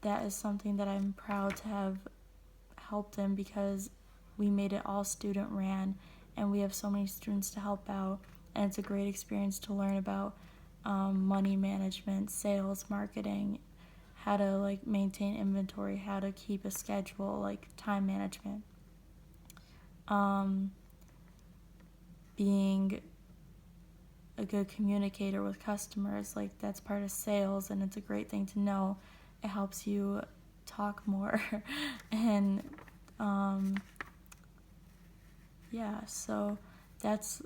that is something that I'm proud to have helped in because we made it all student ran and we have so many students to help out, and it's a great experience to learn about money management, sales, marketing, how to like maintain inventory, how to keep a schedule, like time management, being a good communicator with customers. Like, that's part of sales and it's a great thing to know. It helps you talk more and yeah, so that's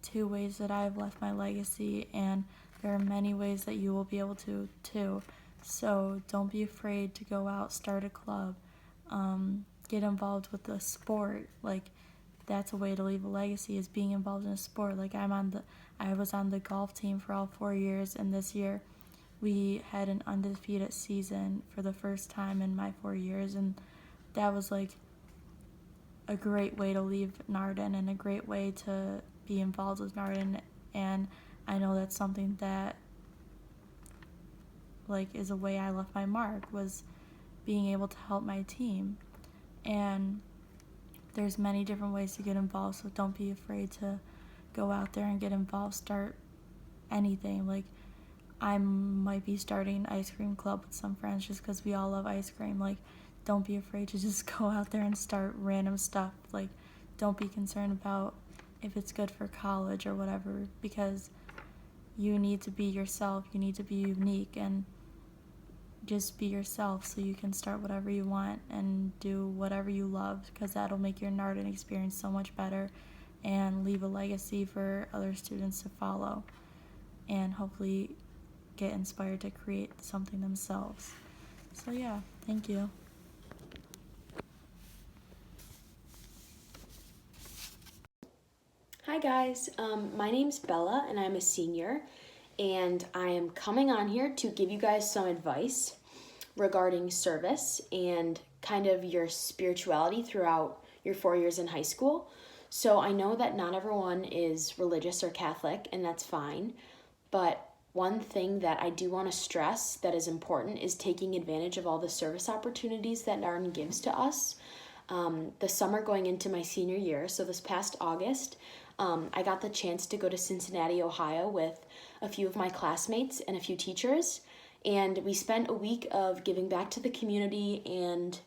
two ways that I've left my legacy, and there are many ways that you will be able to too. So don't be afraid to go out, start a club, get involved with the sport. Like, that's a way to leave a legacy, is being involved in a sport. Like, I was on the golf team for all 4 years, and this year we had an undefeated season for the first time in my 4 years, and that was like a great way to leave Narden and a great way to be involved with Narden. And I know that's something that like is a way I left my mark, was being able to help my team. And there's many different ways to get involved, so don't be afraid to go out there and get involved. Start anything. Like, I might be starting an ice cream club with some friends just because we all love ice cream. Like, don't be afraid to just go out there and start random stuff. Like, don't be concerned about if it's good for college or whatever, because you need to be yourself. You need to be unique, and just be yourself so you can start whatever you want and do whatever you love, because that'll make your Narden experience so much better and leave a legacy for other students to follow and hopefully get inspired to create something themselves. So yeah, thank you. Hi guys, my name's Bella and I'm a senior, and I am coming on here to give you guys some advice regarding service and kind of your spirituality throughout your 4 years in high school. So I know that not everyone is religious or Catholic, and that's fine, but one thing that I do want to stress that is important is taking advantage of all the service opportunities that Narden gives to us. The summer going into my senior year, so this past August, I got the chance to go to Cincinnati, Ohio with a few of my classmates and a few teachers, and we spent a week of giving back to the community and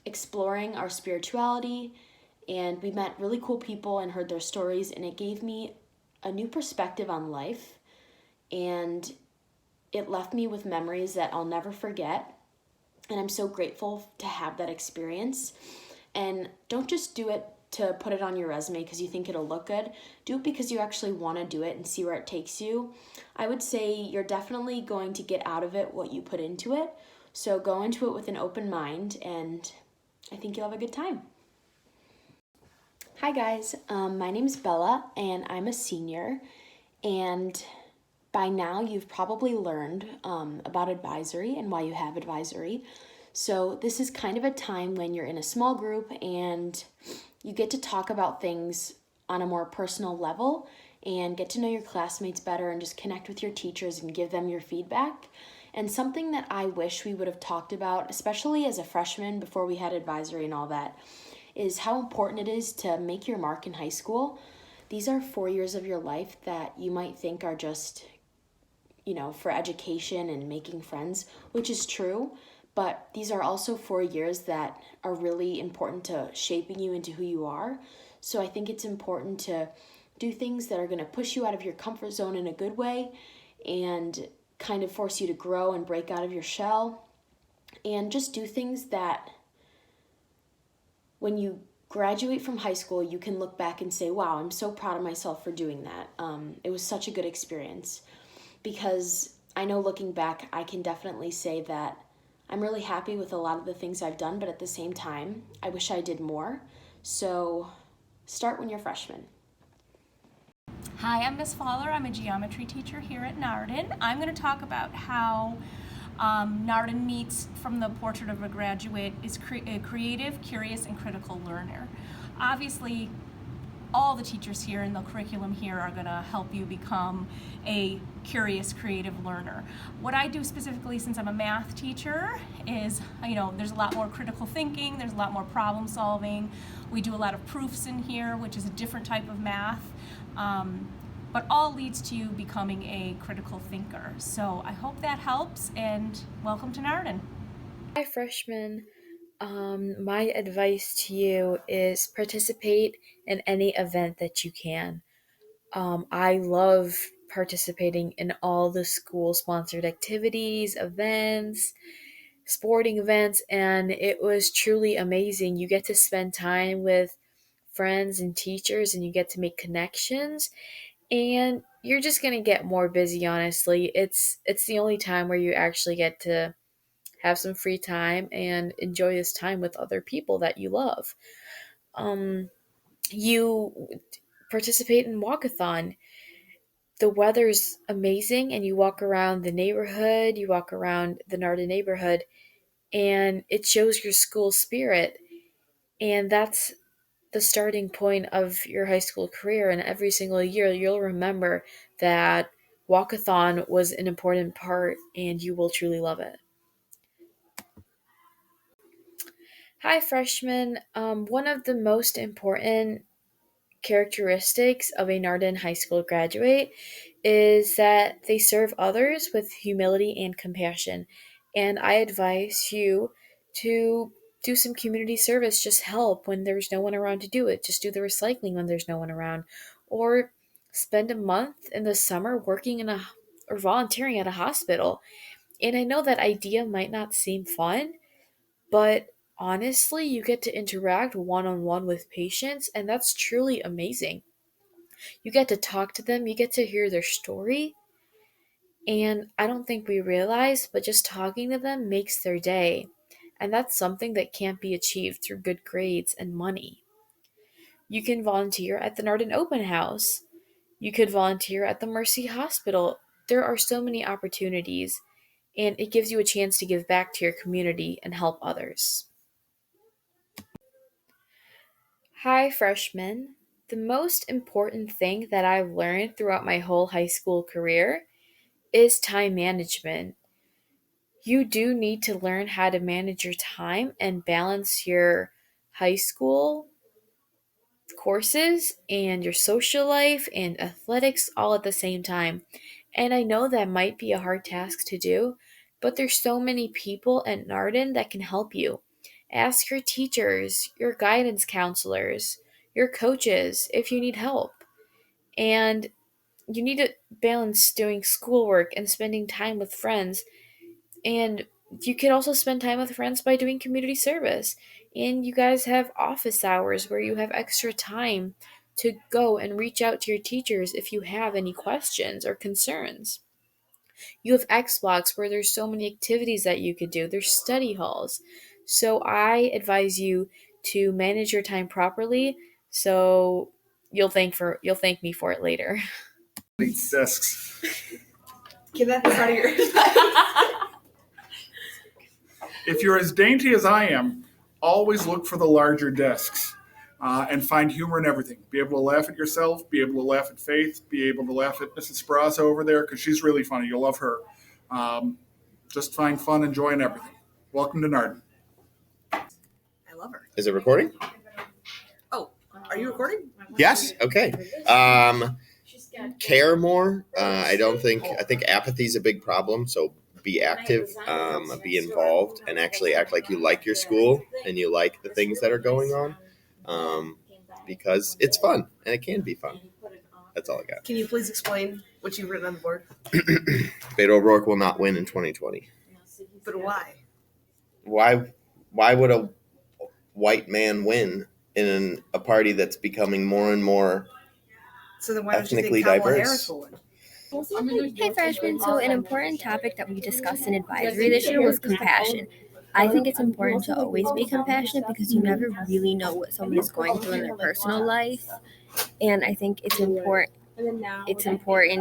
exploring our spirituality, and we met really cool people and heard their stories, and it gave me a new perspective on life, and it left me with memories that I'll never forget, and I'm so grateful to have that experience. And don't just do it to put it on your resume because you think it'll look good. Do it because you actually want to do it and see where it takes you. I would say you're definitely going to get out of it what you put into it. So go into it with an open mind, and I think you'll have a good time. Hi guys, my name's Bella and I'm a senior, and by now you've probably learned about advisory and why you have advisory. So this is kind of a time when you're in a small group and you get to talk about things on a more personal level and get to know your classmates better and just connect with your teachers and give them your feedback. And something that I wish we would have talked about, especially as a freshman before we had advisory and all that, is how important it is to make your mark in high school. These are 4 years of your life that you might think are just, for education and making friends, which is true. But these are also 4 years that are really important to shaping you into who you are. So I think it's important to do things that are going to push you out of your comfort zone in a good way and kind of force you to grow and break out of your shell. And just do things that when you graduate from high school, you can look back and say, wow, I'm so proud of myself for doing that. It was such a good experience. Because I know looking back, I can definitely say that I'm really happy with a lot of the things I've done, but at the same time, I wish I did more. So start when you're a freshman. Hi, I'm Miss Fowler. I'm a geometry teacher here at Narden. I'm going to talk about how Narden meets from the portrait of a graduate is a creative, curious, and critical learner. Obviously, all the teachers here in the curriculum here are going to help you become a curious, creative learner. What I do specifically, since I'm a math teacher, is, there's a lot more critical thinking, there's a lot more problem solving. We do a lot of proofs in here, which is a different type of math, but all leads to you becoming a critical thinker. So I hope that helps, and welcome to Narden. Hi, freshmen. My advice to you is participate in any event that you can. I love participating in all the school-sponsored activities, events, sporting events, and it was truly amazing. You get to spend time with friends and teachers, and you get to make connections, and you're just going to get more busy, honestly. It's the only time where you actually get to have some free time and enjoy this time with other people that you love. You participate in walkathon. The weather's amazing, and you walk around the neighborhood, you walk around the Narda neighborhood, and it shows your school spirit. And that's the starting point of your high school career. And every single year, you'll remember that walkathon was an important part, and you will truly love it. Hi, freshmen. One of the most important characteristics of a Narden High School graduate is that they serve others with humility and compassion. And I advise you to do some community service. Just help when there's no one around to do it. Just do the recycling when there's no one around. Or spend a month in the summer working or volunteering at a hospital. And I know that idea might not seem fun, but honestly, you get to interact one-on-one with patients, and that's truly amazing. You get to talk to them, you get to hear their story, and I don't think we realize, but just talking to them makes their day. And that's something that can't be achieved through good grades and money. You can volunteer at the Narden Open House. You could volunteer at the Mercy Hospital. There are so many opportunities, and it gives you a chance to give back to your community and help others. Hi, freshmen. The most important thing that I've learned throughout my whole high school career is time management. You do need to learn how to manage your time and balance your high school courses and your social life and athletics all at the same time. And I know that might be a hard task to do, but there's so many people at Narden that can help you. Ask your teachers, your guidance counselors, your coaches if you need help. And you need to balance doing schoolwork and spending time with friends. And you can also spend time with friends by doing community service. And you guys have office hours where you have extra time to go and reach out to your teachers if you have any questions or concerns. You have X blocks where there's so many activities that you could do. There's study halls. So I advise you to manage your time properly, so you'll thank me for it later. Desks. Get that out of your If you're as dainty as I am, always look for the larger desks and find humor in everything. Be able to laugh at yourself, be able to laugh at Faith, be able to laugh at Mrs. Spraza over there because she's really funny. You'll love her. Just find fun and joy in everything. Welcome to Narden. I love her. Is it recording? Oh, are you recording? Yes. Okay. Care more. I think apathy is a big problem. So be active, be involved, and actually act like you like your school and you like the things that are going on, because it's fun and it can be fun. That's all I got. Can you please explain what you've written on the board? Beto O'Rourke will not win in 2020. But why? Why would a white man win in a party that's becoming more and more so then why ethnically don't you think Kamala diverse? Harris will win? Hey freshmen, so an important topic that we discussed in advisory this year was compassion. I think it's important to always be compassionate because you never really know what someone is going through in their personal life. And I think it's important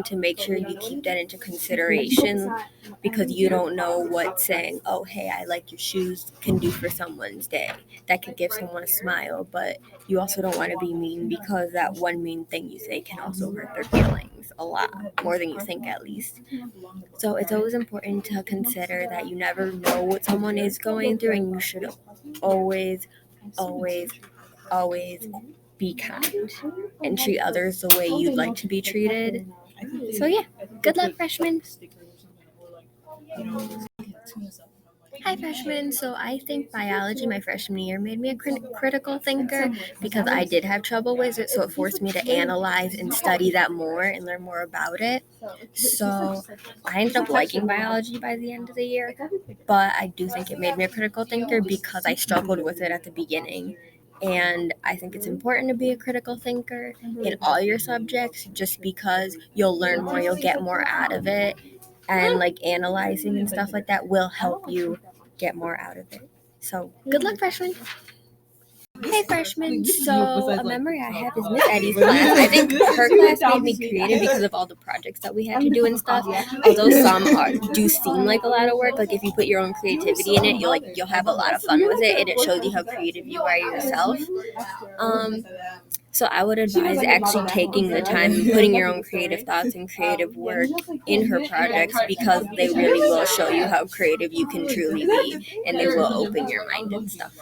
to make sure you keep that into consideration because you don't know what saying, oh, hey, I like your shoes can do for someone's day. That could give someone a smile, but you also don't want to be mean because that one mean thing you say can also hurt their feelings a lot, more than you think at least. So it's always important to consider that you never know what someone is going through and you should always be kind and treat others the way you'd like to be treated. So yeah, good luck, freshmen. Hi, freshmen. So I think biology my freshman year made me a critical thinker because I did have trouble with it, so it forced me to analyze and study that more and learn more about it. So I ended up liking biology by the end of the year, but I do think it made me a critical thinker because I struggled with it at the beginning. And I think it's important to be a critical thinker in all your subjects just because you'll learn more, you'll get more out of it. And like analyzing and stuff like that will help you get more out of it. So good luck, freshmen. Hey, freshmen. So a memory I have is Miss Eddie's class. I think her class made me creative because of all the projects that we had to do and stuff. Although some do seem like a lot of work, like if you put your own creativity in it, you'll have a lot of fun with it, and it shows you how creative you are yourself. So I would advise actually taking the time and putting your own creative thoughts and creative work in her projects because they really will show you how creative you can truly be, and they will open your mind and stuff.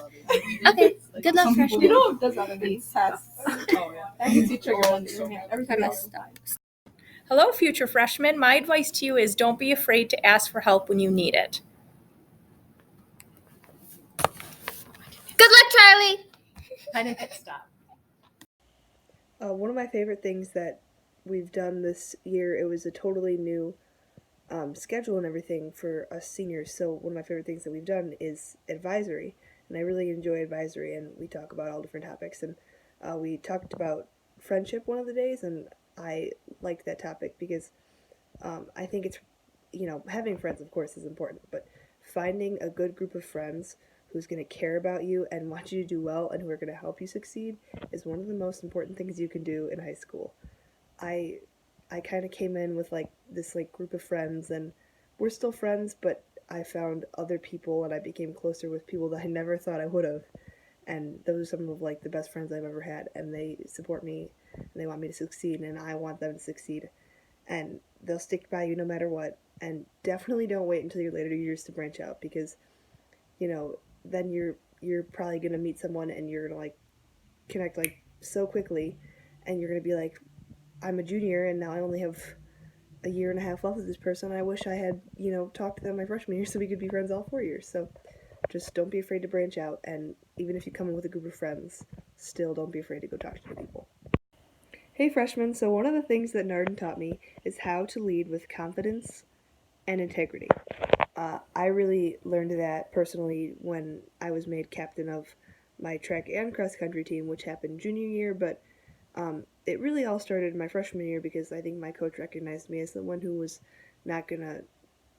Okay, good luck, freshmen. You know, it does that in these tests. That gets you triggered on the internet. Every time I stop. Hello, future freshmen. My advice to you is don't be afraid to ask for help when you need it. Good luck, Charlie. I didn't hit stop. One of my favorite things that we've done this year, it was a totally new schedule and everything for us seniors. So one of my favorite things that we've done is advisory, and I really enjoy advisory, and we talk about all different topics. And we talked about friendship one of the days, and I liked that topic because I think it's, having friends, of course, is important, but finding a good group of friends who's going to care about you and want you to do well and who are going to help you succeed is one of the most important things you can do in high school. I kind of came in with this group of friends, and we're still friends, but I found other people and I became closer with people that I never thought I would have. And those are some of the best friends I've ever had, and they support me and they want me to succeed, and I want them to succeed. And they'll stick by you no matter what. And definitely don't wait until your later years to branch out, because then you're probably going to meet someone and you're going to connect so quickly, and you're going to be like, I'm a junior and now I only have a year and a half left with this person. I wish I had talked to them my freshman year so we could be friends all 4 years. So just don't be afraid to branch out, and even if you come in with a group of friends, still don't be afraid to go talk to the people. Hey freshmen, so one of the things that Narden taught me is how to lead with confidence and integrity. I really learned that personally when I was made captain of my track and cross country team, which happened junior year, but it really all started my freshman year because I think my coach recognized me as someone who was not going to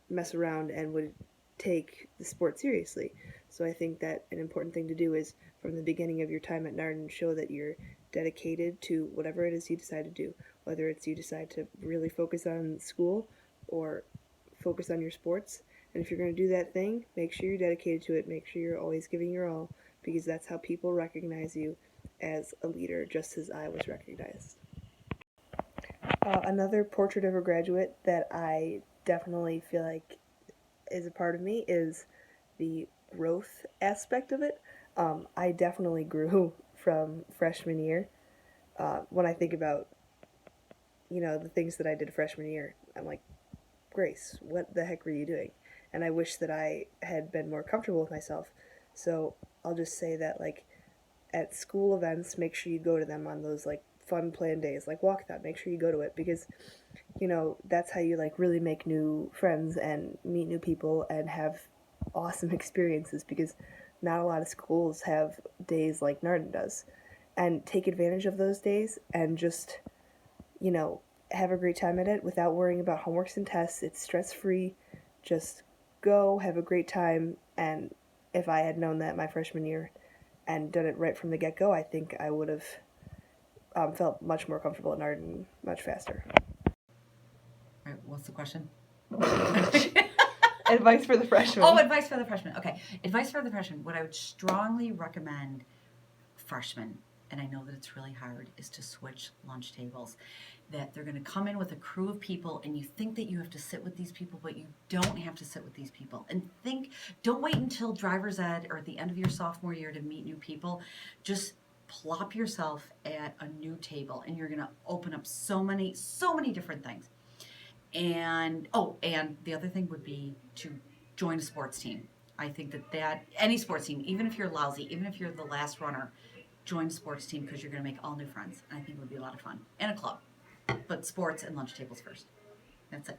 mess around and would take the sport seriously. So I think that an important thing to do is from the beginning of your time at Narden, show that you're dedicated to whatever it is you decide to do, whether it's you decide to really focus on school or focus on your sports. And if you're going to do that thing, make sure you're dedicated to it. Make sure you're always giving your all, because that's how people recognize you as a leader, just as I was recognized. Another portrait of a graduate that I definitely feel like is a part of me is the growth aspect of it. I definitely grew from freshman year. When I think about, the things that I did freshman year, I'm like, Grace, what the heck were you doing? And I wish that I had been more comfortable with myself. So I'll just say that, at school events, make sure you go to them on those, fun planned days, like walkathon. Make sure you go to it, because, that's how you, really make new friends and meet new people and have awesome experiences, because not a lot of schools have days like Narden does. And take advantage of those days and just, have a great time at it without worrying about homeworks and tests. It's stress-free. Just go, have a great time. And if I had known that my freshman year and done it right from the get-go, I think I would have felt much more comfortable at Narden much faster. Right, what's the question? Advice for the freshmen. Oh, advice for the freshmen. Okay, advice for the freshmen. What I would strongly recommend freshmen, and I know that it's really hard, is to switch lunch tables. That they're going to come in with a crew of people, and you think that you have to sit with these people, but you don't have to sit with these people. And don't wait until driver's ed or at the end of your sophomore year to meet new people. Just plop yourself at a new table, and you're going to open up so many different things. And the other thing would be to join a sports team. I think that any sports team, even if you're lousy, even if you're the last runner, join a sports team, because you're going to make all new friends. And I think it would be a lot of fun. And a club. But sports and lunch tables first. That's it.